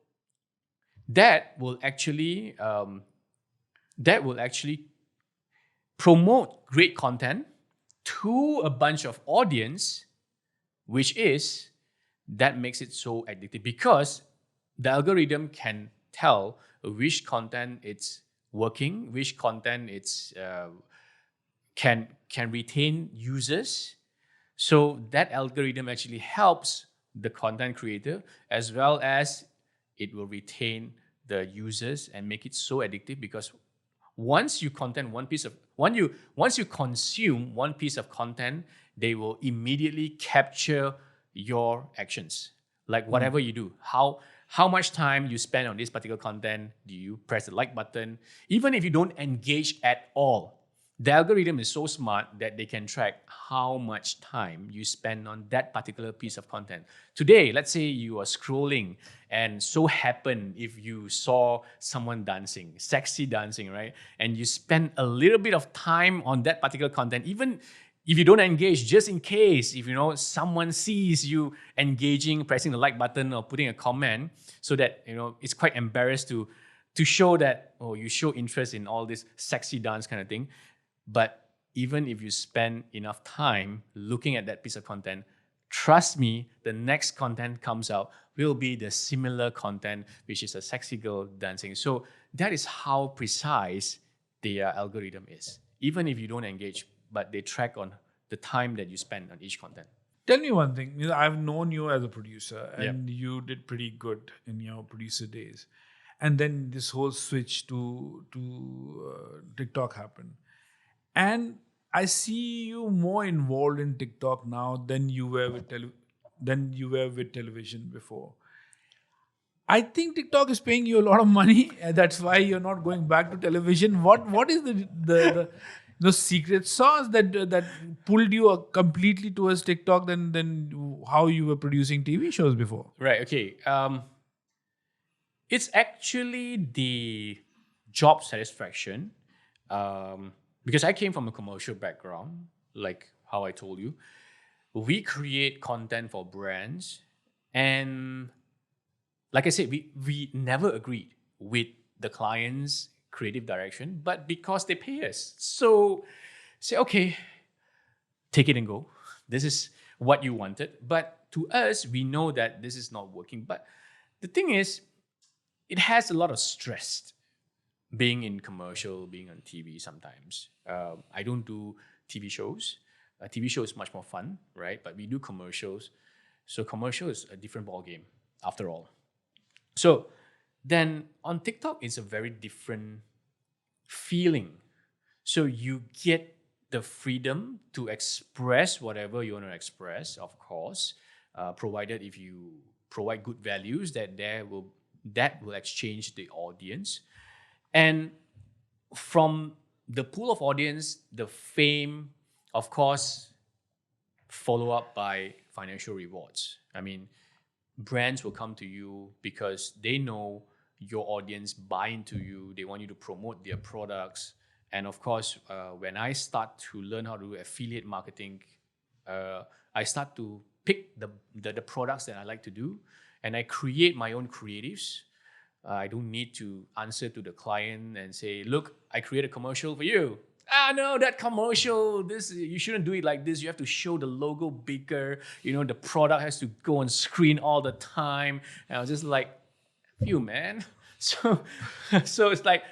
that will actually promote great content to a bunch of audience, that makes it so addictive, because the algorithm can tell which content it's working, which content it's can retain users. So that algorithm actually helps the content creator, as well as it will retain the users and make it so addictive, because once you consume one piece of content, they will immediately capture your actions. Like whatever you do, how much time you spend on this particular content, do you press the like button? Even if you don't engage at all, the algorithm is so smart that they can track how much time you spend on that particular piece of content. Today, let's say you are scrolling, and so happen if you saw someone dancing, sexy dancing, right? And you spend a little bit of time on that particular content, even if you don't engage, just in case, if someone sees you engaging, pressing the like button or putting a comment, so that it's quite embarrassed to show that, oh, you show interest in all this sexy dance kind of thing. But even if you spend enough time looking at that piece of content, trust me, the next content comes out will be the similar content, which is a sexy girl dancing. So that is how precise the algorithm is. Even if you don't engage, but they track on the time that you spend on each content. Tell me one thing. I've known you as a producer, and you did pretty good in your producer days. And then this whole switch to TikTok happened. And I see you more involved in TikTok now than you were with television before. I think TikTok is paying you a lot of money, and that's why you're not going back to television. What is the secret sauce that pulled you completely towards TikTok than how you were producing TV shows before? Right. Okay. It's actually the job satisfaction. Because I came from a commercial background, like how I told you. We create content for brands, and like I said, we never agreed with the client's creative direction, but because they pay us. So say, okay, take it and go. This is what you wanted. But to us, we know that this is not working. But the thing is, it has a lot of stress being in commercial, being on TV sometimes. I don't do TV shows. A TV show is much more fun, right? But we do commercials. So commercial is a different ballgame after all. So then on TikTok, it's a very different feeling. So you get the freedom to express whatever you want to express, of course, provided if you provide good values that will exchange the audience. And from the pool of audience, the fame, of course, follow up by financial rewards. I mean, brands will come to you because they know your audience buy into you. They want you to promote their products. And of course, when I start to learn how to do affiliate marketing, I start to pick the products that I like to do. and I create my own creatives. I don't need to answer to the client and say, look, I create a commercial for you. No, that commercial, this, you shouldn't do it like this. You have to show the logo bigger. The product has to go on screen all the time. And I was just like, you man. So it's like,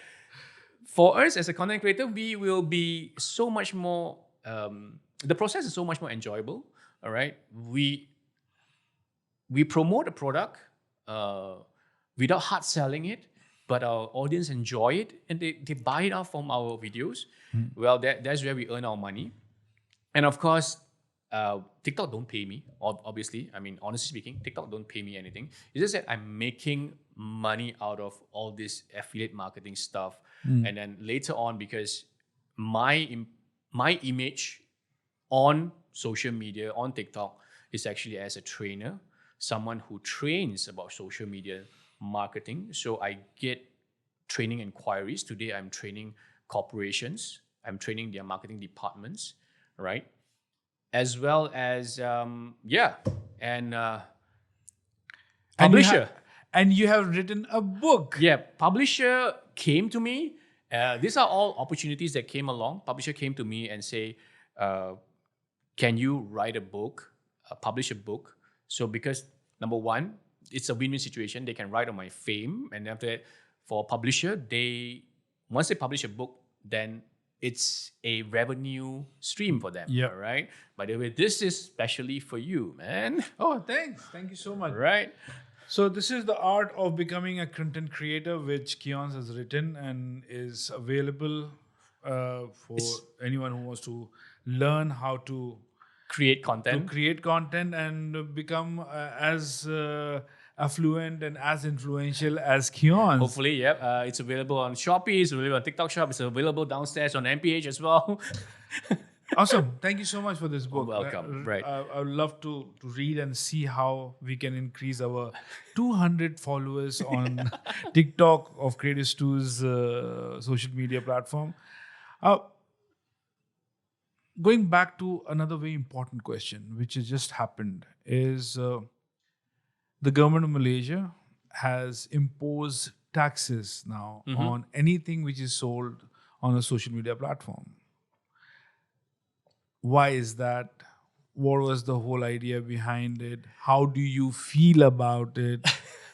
for us as a content creator, we will be so much more, the process is so much more enjoyable. All right. We promote a product without hard selling it, but our audience enjoy it and they buy it out from our videos. Well, that's where we earn our money. And of course, TikTok don't pay me, obviously. I mean, honestly speaking, TikTok don't pay me anything. It's just that I'm making money out of all this affiliate marketing stuff. And then later on, because my image on social media, on TikTok, is actually as a trainer, someone who trains about social media marketing. So I get training inquiries. Today, I'm training corporations. I'm training their marketing departments, right? As well as, publisher. And you have written a book. Yeah, publisher came to me. These are all opportunities that came along. Publisher came to me and say, can you write a book, publish a book? So because number one, it's a win-win situation. They can ride on my fame. And after that, for a publisher, once they publish a book, then it's a revenue stream for them. Yeah. Right? By the way, this is specially for you, man. Oh, thanks. Thank you so much. Right? So this is the art of becoming a content creator, which Kionz has written and is available for anyone who wants to learn how to create content and become as affluent and as influential as Kionz. Hopefully, yeah. It's available on Shopee, it's available on TikTok Shop, it's available downstairs on MPH as well. Awesome. Thank you so much for this book. Welcome. Right. I would love to read and see how we can increase our 200 followers on TikTok of Creative Stew's social media platform. Going back to another very important question, which has just happened, is the government of Malaysia has imposed taxes now on anything which is sold on a social media platform. Why is that? What was the whole idea behind it? How do you feel about it?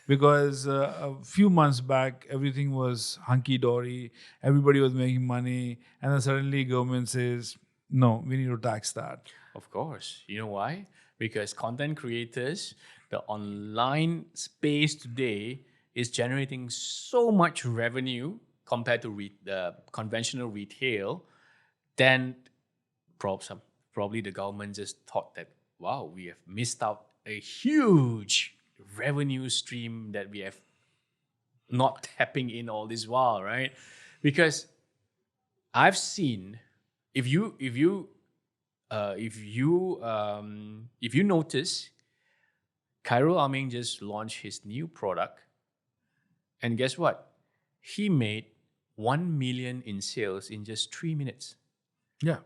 Because a few months back, everything was hunky-dory. Everybody was making money. And then suddenly government says, no, we need to tax that. Of course. You know why? Because content creators, the online space today is generating so much revenue compared to the conventional retail, then probably the government just thought that, wow, we have missed out a huge revenue stream that we have not tapping in all this while, right? Because I've seen, if you notice, Khairul Aming just launched his new product, and guess what? He made 1 million in sales in just 3 minutes. Yeah,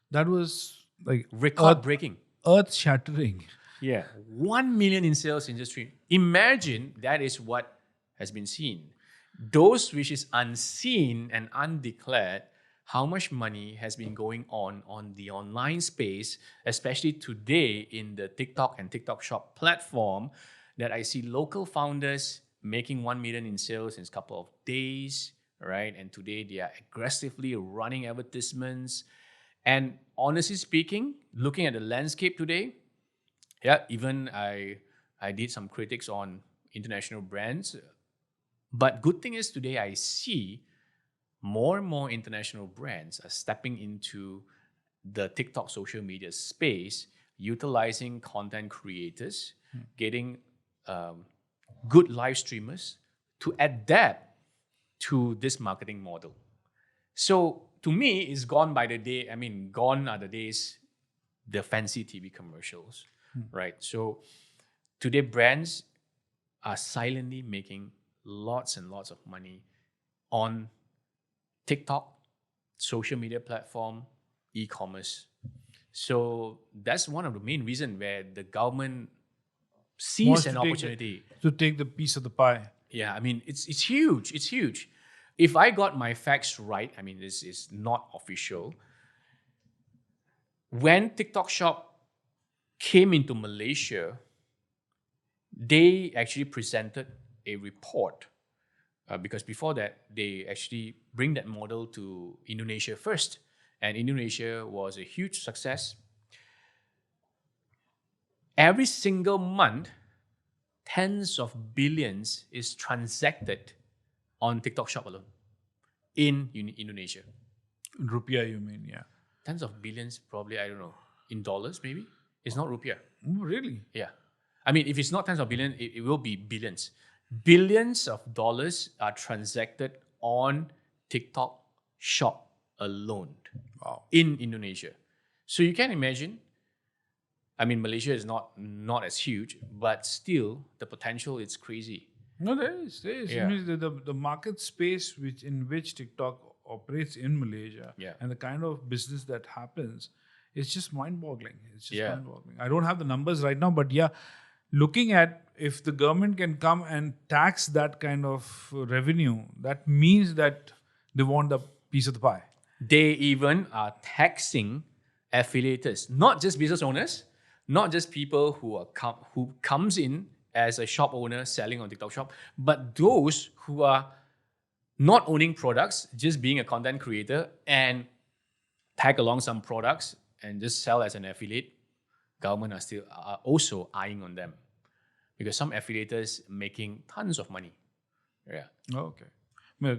that was like record breaking, earth shattering. Yeah, 1 million in sales in just 3. Imagine that is what has been seen. Those which is unseen and undeclared, how much money has been going on the online space, especially today in the TikTok and TikTok Shop platform, that I see local founders making 1 million in sales in a couple of days, right? And today they are aggressively running advertisements. And honestly speaking, looking at the landscape today, yeah, even I did some critics on international brands. But good thing is today I see more and more international brands are stepping into the TikTok social media space, utilizing content creators, getting good live streamers to adapt to this marketing model. So to me, it's gone by the day. I mean, gone are the days, the fancy TV commercials, right? So today, brands are silently making lots and lots of money on TikTok, social media platform, e-commerce. So that's one of the main reasons where the government sees Wants an to take opportunity. to take the piece of the pie. Yeah, I mean, it's huge. It's huge. If I got my facts right, I mean, this is not official. When TikTok Shop came into Malaysia, they actually presented a report because before that, they actually bring that model to Indonesia first. And Indonesia was a huge success. Every single month, tens of billions is transacted on TikTok Shop alone in Indonesia. Rupiah, you mean? Yeah. Tens of billions, probably, I don't know, in dollars maybe? It's not rupiah. Oh, really? Yeah. I mean, if it's not tens of billions, it will be billions. Billions of dollars are transacted on TikTok Shop alone in Indonesia. So you can imagine, I mean, Malaysia is not as huge, but still the potential is crazy. No, there is. Yeah. I mean, the market space in which TikTok operates in Malaysia and the kind of business that happens, it's just mind-boggling. It's just mind-boggling. I don't have the numbers right now, but yeah, looking at if the government can come and tax that kind of revenue, that means that they want the piece of the pie. They even are taxing affiliators, not just business owners, not just people who comes in as a shop owner selling on TikTok Shop, but those who are not owning products, just being a content creator and tag along some products and just sell as an affiliate. Government are also eyeing on them because some affiliators making tons of money. Yeah. Okay. Well,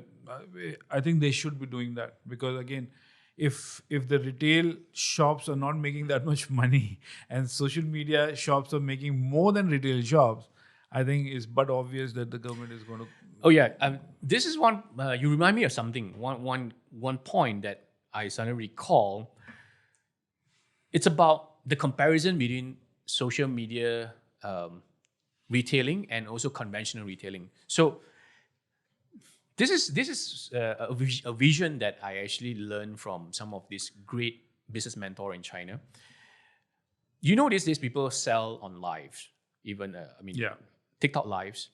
I think they should be doing that because again, if the retail shops are not making that much money and social media shops are making more than retail shops, I think it's but obvious that the government is going to. Oh yeah, this is one. You remind me of something. One point that I suddenly recall. It's about the comparison between social media retailing and also conventional retailing. So this is a vision that I actually learned from some of these great business mentor in China. You know, these days people sell on lives, even TikTok lives,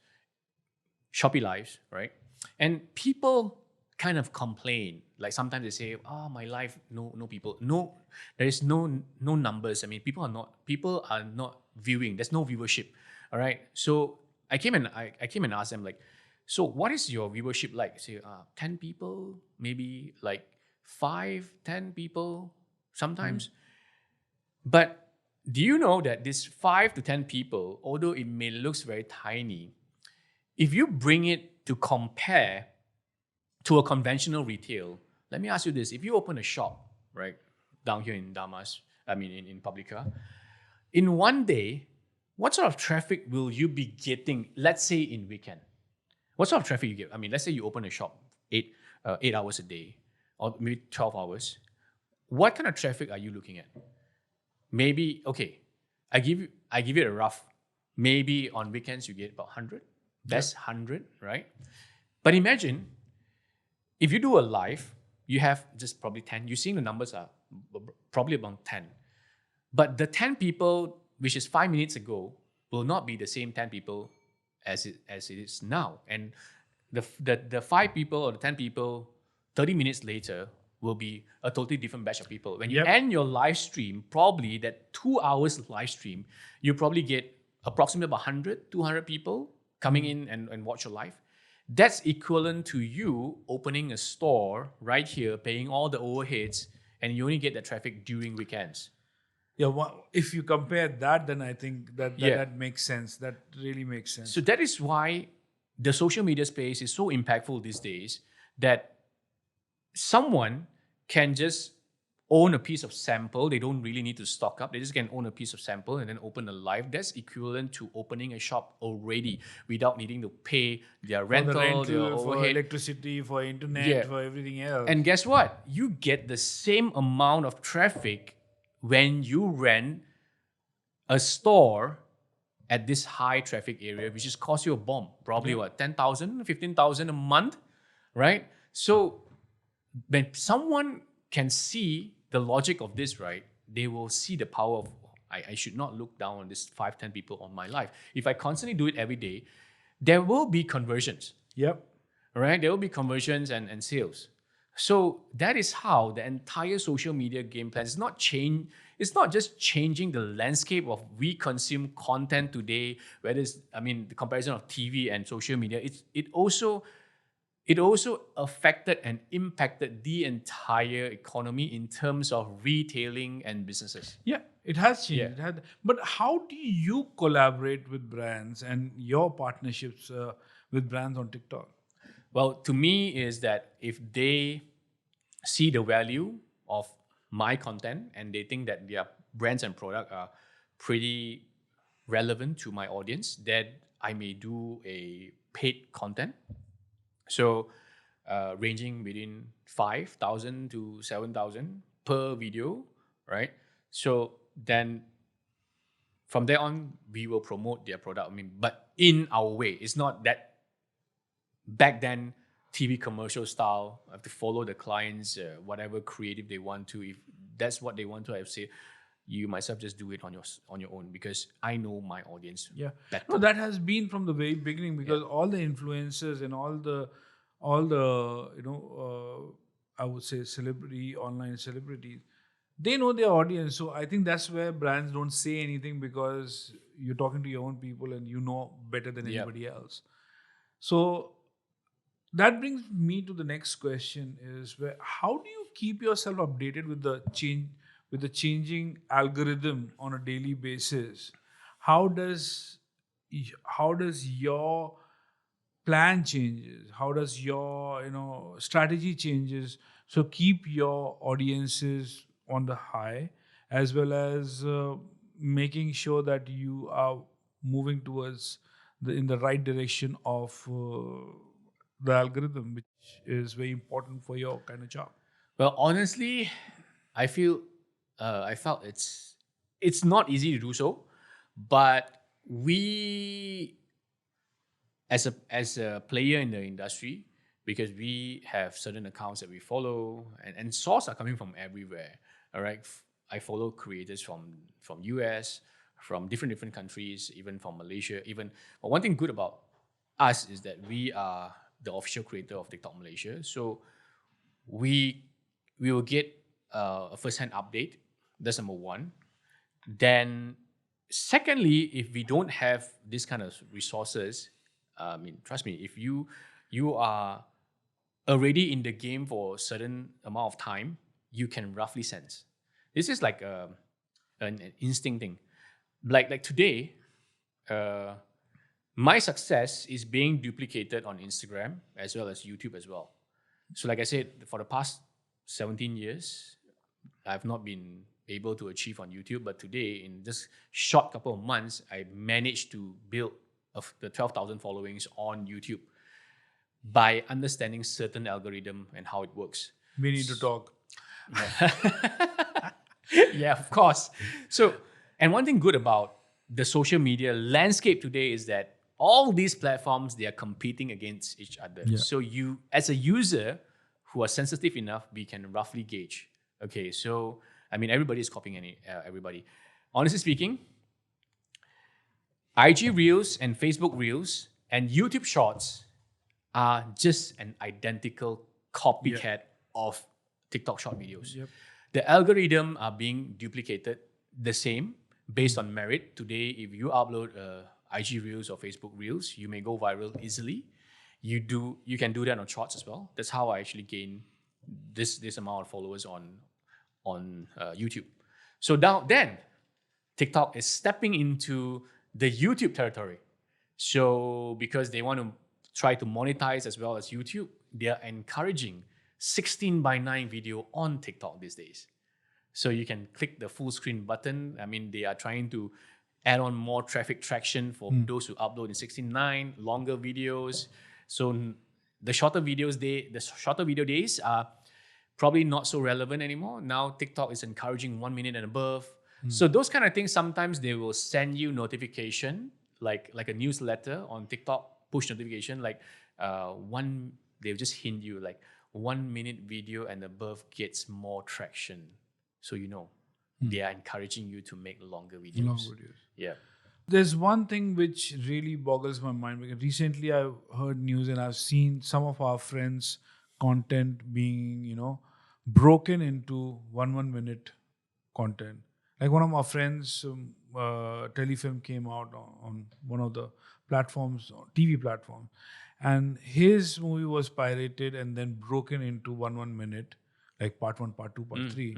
Shopee lives, right? And people kind of complain. Like sometimes they say, "Oh, my life, no people, there is no numbers. I mean, people are not viewing. There's no viewership." All right. So I came and asked them like, "So what is your viewership like?" Say, 10 people, maybe like 5, 10 people sometimes. But do you know that this 5 to 10 people, although it may looks very tiny, if you bring it to compare to a conventional retail, let me ask you this. If you open a shop, right, down here in Damas, in Publica, in one day, what sort of traffic will you be getting, let's say in weekend? What sort of traffic you get? I mean, let's say you open a shop 8 hours a day, or maybe 12 hours. What kind of traffic are you looking at? Maybe, okay, I give it a rough. Maybe on weekends you get about 100. That's 100, right? But imagine, if you do a live, you have just probably 10. You're seeing the numbers are probably about 10. But the 10 people, which is 5 minutes ago, will not be the same 10 people as it is now. And the 5 people or the 10 people, 30 minutes later, will be a totally different batch of people. When you end your live stream, probably that 2 hours live stream, you probably get approximately about 100, 200 people coming in and watch your live. That's equivalent to you opening a store right here, paying all the overheads, and you only get that traffic during weekends. Yeah, if you compare that, then I think that makes sense. That really makes sense. So that is why the social media space is so impactful these days that someone can just own a piece of sample. They don't really need to stock up. They just can own a piece of sample and then open a live. That's equivalent to opening a shop already without needing to pay their rental, their overhead, for electricity, for internet, for everything else. And guess what? You get the same amount of traffic when you rent a store at this high traffic area, which just costs you a bomb. Probably 10,000, 15,000 a month, right? So when someone can see the logic of this, right, they will see the power of, I should not look down on this 5-10 people on my life. If I constantly do it every day, there will be conversions. Yep. Right? There will be conversions and sales. So that is how the entire social media game plan is not change. It's not just changing the landscape of we consume content today, whether it's, the comparison of TV and social media. It also affected and impacted the entire economy in terms of retailing and businesses. Yeah, it has changed. Yeah. It had, but how do you collaborate with brands and your partnerships with brands on TikTok? Well, to me is that if they see the value of my content and they think that their brands and product are pretty relevant to my audience, then I may do a paid content. So ranging within 5,000 to 7,000 per video, right? So then from there on, we will promote their product. But in our way, it's not that back then TV commercial style. I have to follow the clients, whatever creative they want to. If that's what they want to, I have to say, you myself just do it on your own, because I know my audience. Yeah, better. no, that has been from the very beginning, because all the influencers and all the I would say online celebrities, they know their audience. So I think that's where brands don't say anything, because you're talking to your own people and you know better than anybody else. So that brings me to the next question: is how do you keep yourself updated with the changing algorithm on a daily basis? How does your plan changes? How does your strategy changes? So keep your audiences on the high, as well as making sure that you are moving towards in the right direction of the algorithm, which is very important for your kind of job. Well, honestly, I felt it's not easy to do so, but we as a player in the industry, because we have certain accounts that we follow, and sources are coming from everywhere. All right, I follow creators from US, from different countries, even from Malaysia. But one thing good about us is that we are the official creator of TikTok Malaysia, so we will get a first-hand update. That's number one. Then, secondly, if we don't have this kind of resources, trust me, if you are already in the game for a certain amount of time, you can roughly sense. This is like an instinct thing. Like today, my success is being duplicated on Instagram as well as YouTube as well. So like I said, for the past 17 years, I've not been able to achieve on YouTube, but today, in this short couple of months, I managed to build the 12,000 followings on YouTube by understanding certain algorithm and how it works. We need to talk. Yeah, of course. So, and one thing good about the social media landscape today is that all these platforms, they are competing against each other. Yeah. So you, as a user who are sensitive enough, we can roughly gauge. Okay, so everybody is copying everybody. Honestly speaking, IG Reels and Facebook Reels and YouTube Shorts are just an identical copycat of TikTok short videos. Yep. The algorithm are being duplicated the same based on merit. Today, if you upload IG Reels or Facebook Reels, you may go viral easily. You can do that on Shorts as well. That's how I actually gain this amount of followers on YouTube. So then TikTok is stepping into the YouTube territory. So because they want to try to monetize as well as YouTube, they are encouraging 16:9 video on TikTok these days. So you can click the full screen button. They are trying to add on more traffic traction for those who upload in 16:9, longer videos. So the shorter video days are probably not so relevant anymore. Now TikTok is encouraging 1 minute and above. So those kind of things, sometimes they will send you notification, like a newsletter on TikTok, push notification, they'll just hint you 1 minute video and above gets more traction. So you know. they are encouraging you to make longer videos. Long videos. Yeah. There's one thing which really boggles my mind, because recently I've heard news and I've seen some of our friends' content being, broken into 1 minute content. Like one of my friends, telefilm came out on one of the platforms, TV platforms, and his movie was pirated and then broken into 1 minute, like part one, part two, part three,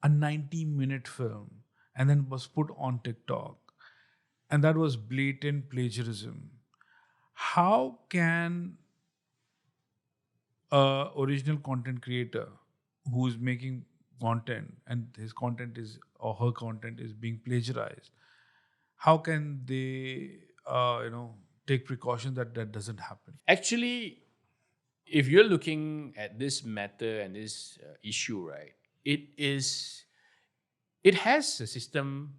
a 90-minute film, and then was put on TikTok. And that was blatant plagiarism. How can a original content creator who's making content and his content is, or her content is being plagiarized, how can they, take precautions that that doesn't happen? Actually, if you're looking at this matter and this issue, right, it has a system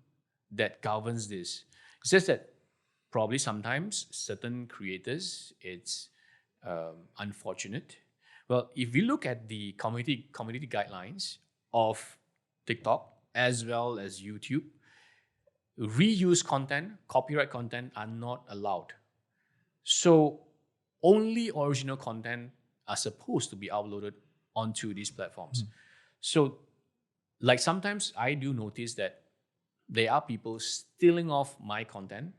that governs this. It's just that probably sometimes certain creators, it's unfortunate. Well, if we look at the community guidelines of TikTok as well as YouTube, reuse content, copyright content are not allowed. So only original content are supposed to be uploaded onto these platforms. So like sometimes I do notice that there are people stealing off my content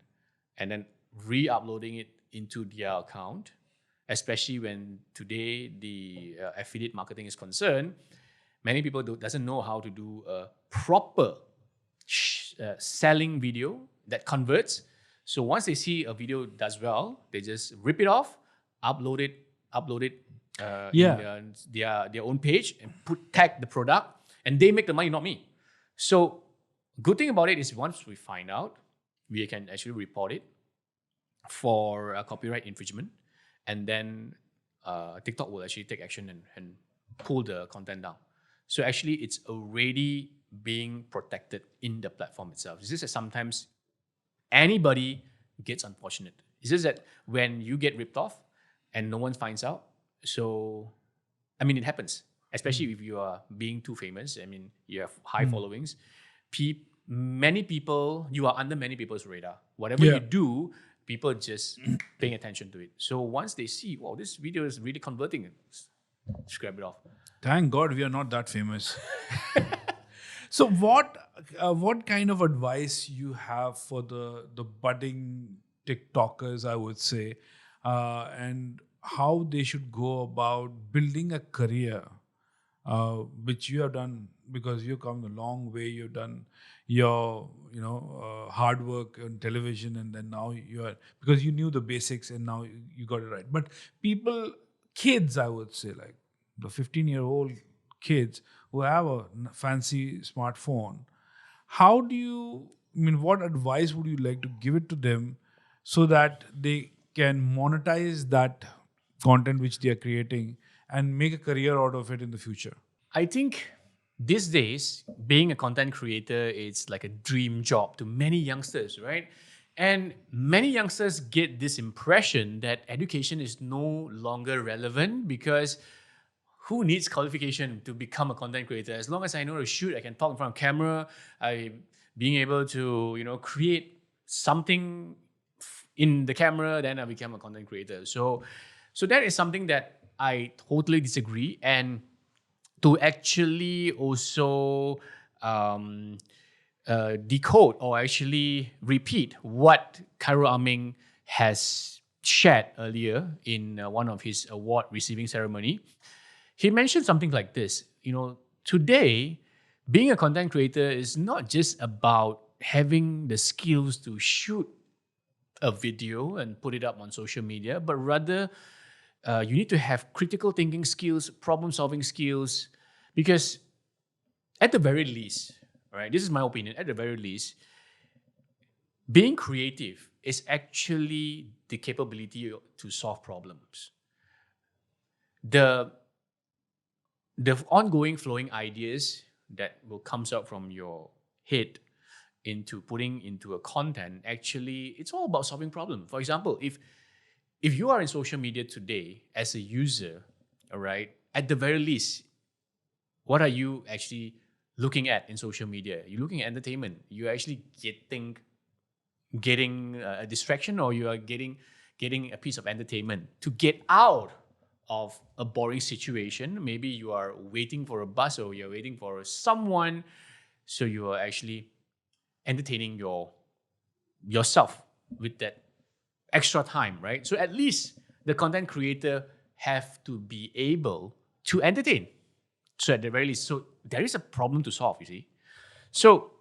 and then re-uploading it into their account, especially when today the affiliate marketing is concerned. Many people doesn't know how to do a proper selling video that converts. So once they see a video does well, they just rip it off, upload it in their own page and tag the product, and they make the money, not me. So good thing about it is once we find out, we can actually report it for copyright infringement, and then TikTok will actually take action and pull the content down. So actually, it's already being protected in the platform itself. It's just that sometimes anybody gets unfortunate. It's just that when you get ripped off and no one finds out, so I mean, it happens, especially if you are being too famous. I mean, you have high followings. Many people, you are under many people's radar. Whatever you do, people just paying attention to it. So once they see, wow, this video is really converting, scrap it off. Thank God we are not that famous. So what kind of advice you have for the budding TikTokers, I would say, and how they should go about building a career, which you have done, because you've come a long way. You've done your hard work on television, and then now because you knew the basics and now you got it right. But kids, I would say, like the 15-year-old kids who have a fancy smartphone, what advice would you like to give it to them so that they can monetize that content which they are creating and make a career out of it in the future? I think these days, being a content creator is like a dream job to many youngsters, right? And many youngsters get this impression that education is no longer relevant because who needs qualification to become a content creator? As long as I know to shoot, I can talk in front of camera, being able to, create something in the camera, then I become a content creator. So that is something that I totally disagree. And to actually also decode or actually repeat what Khairul Aming has shared earlier in one of his award receiving ceremony. He mentioned something like this, today, being a content creator is not just about having the skills to shoot a video and put it up on social media, but rather you need to have critical thinking skills, problem solving skills, because at the very least, right, this is my opinion, at the very least, being creative is actually the capability to solve problems. The ongoing flowing ideas that will comes out from your head into putting into a content, actually, it's all about solving problems. For example, if you are in social media today as a user, all right, at the very least, what are you actually looking at in social media. You're looking at entertainment. You're actually getting a distraction, or you are getting a piece of entertainment to get out of a boring situation. Maybe you are waiting for a bus, or you're waiting for someone, so you are actually entertaining yourself with that extra time, right? So at least the content creator have to be able to entertain. So at the very least, so there is a problem to solve, you see. So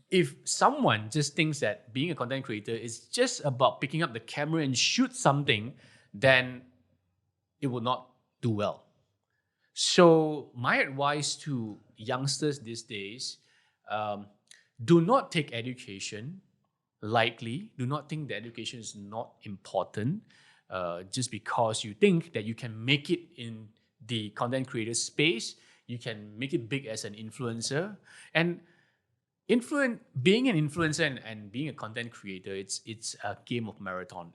if someone just thinks that being a content creator is just about picking up the camera and shoot something, then it will not do well. So my advice to youngsters these days, do not take education lightly. Do not think that education is not important just because you think that you can make it in the content creator space. You can make it big as an influencer. And being an influencer and being a content creator, it's a game of marathon.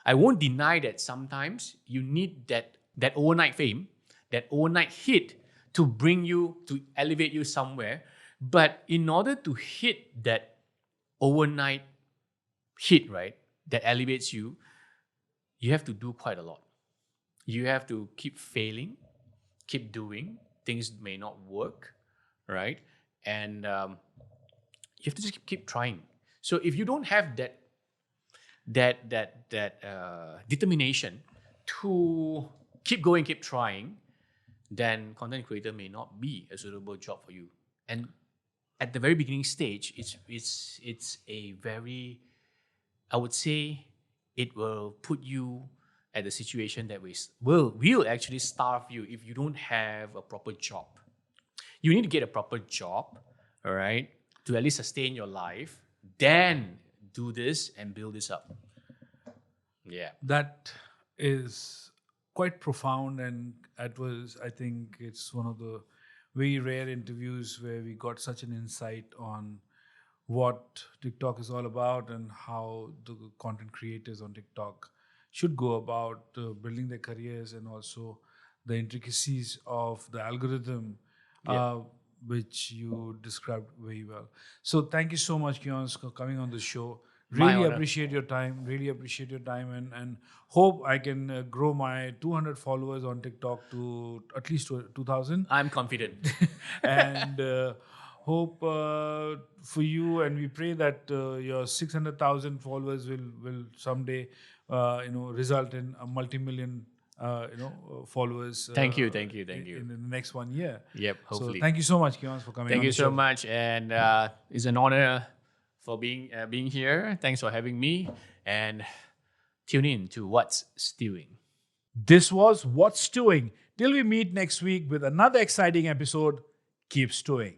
I won't deny that sometimes you need that overnight fame, that overnight hit to bring you, to elevate you somewhere. But in order to hit that overnight hit, right, that elevates you, you have to do quite a lot. You have to keep failing, keep doing. Things may not work, right? And you have to just keep trying. So if you don't have that determination to keep going, keep trying, then content creator may not be a suitable job for you. And at the very beginning stage, it's a very, I would say, it will put you at a situation that will actually starve you if you don't have a proper job. You need to get a proper job, all right, to at least sustain your life. Then do this and build this up. Yeah. That is quite profound, and I think it's one of the very rare interviews where we got such an insight on what TikTok is all about and how the content creators on TikTok should go about building their careers, and also the intricacies of the algorithm, which you described very well. So thank you so much, Kionz, for coming on the show. My Really honor. appreciate your time. Really appreciate your time, and hope I can grow my 200 followers on TikTok to at least 2,000. I'm confident. And hope for you, and we pray that your 600,000 followers will someday result in a multi-million followers. Thank you. In the next 1 year. Yep, hopefully. So thank you so much, Kionz, for coming. Thank on you the so show. much, and it's an honor for being here. Thanks for having me, and tune in to What's Stewing. This was What's Stewing. Till we meet next week with another exciting episode, keep stewing.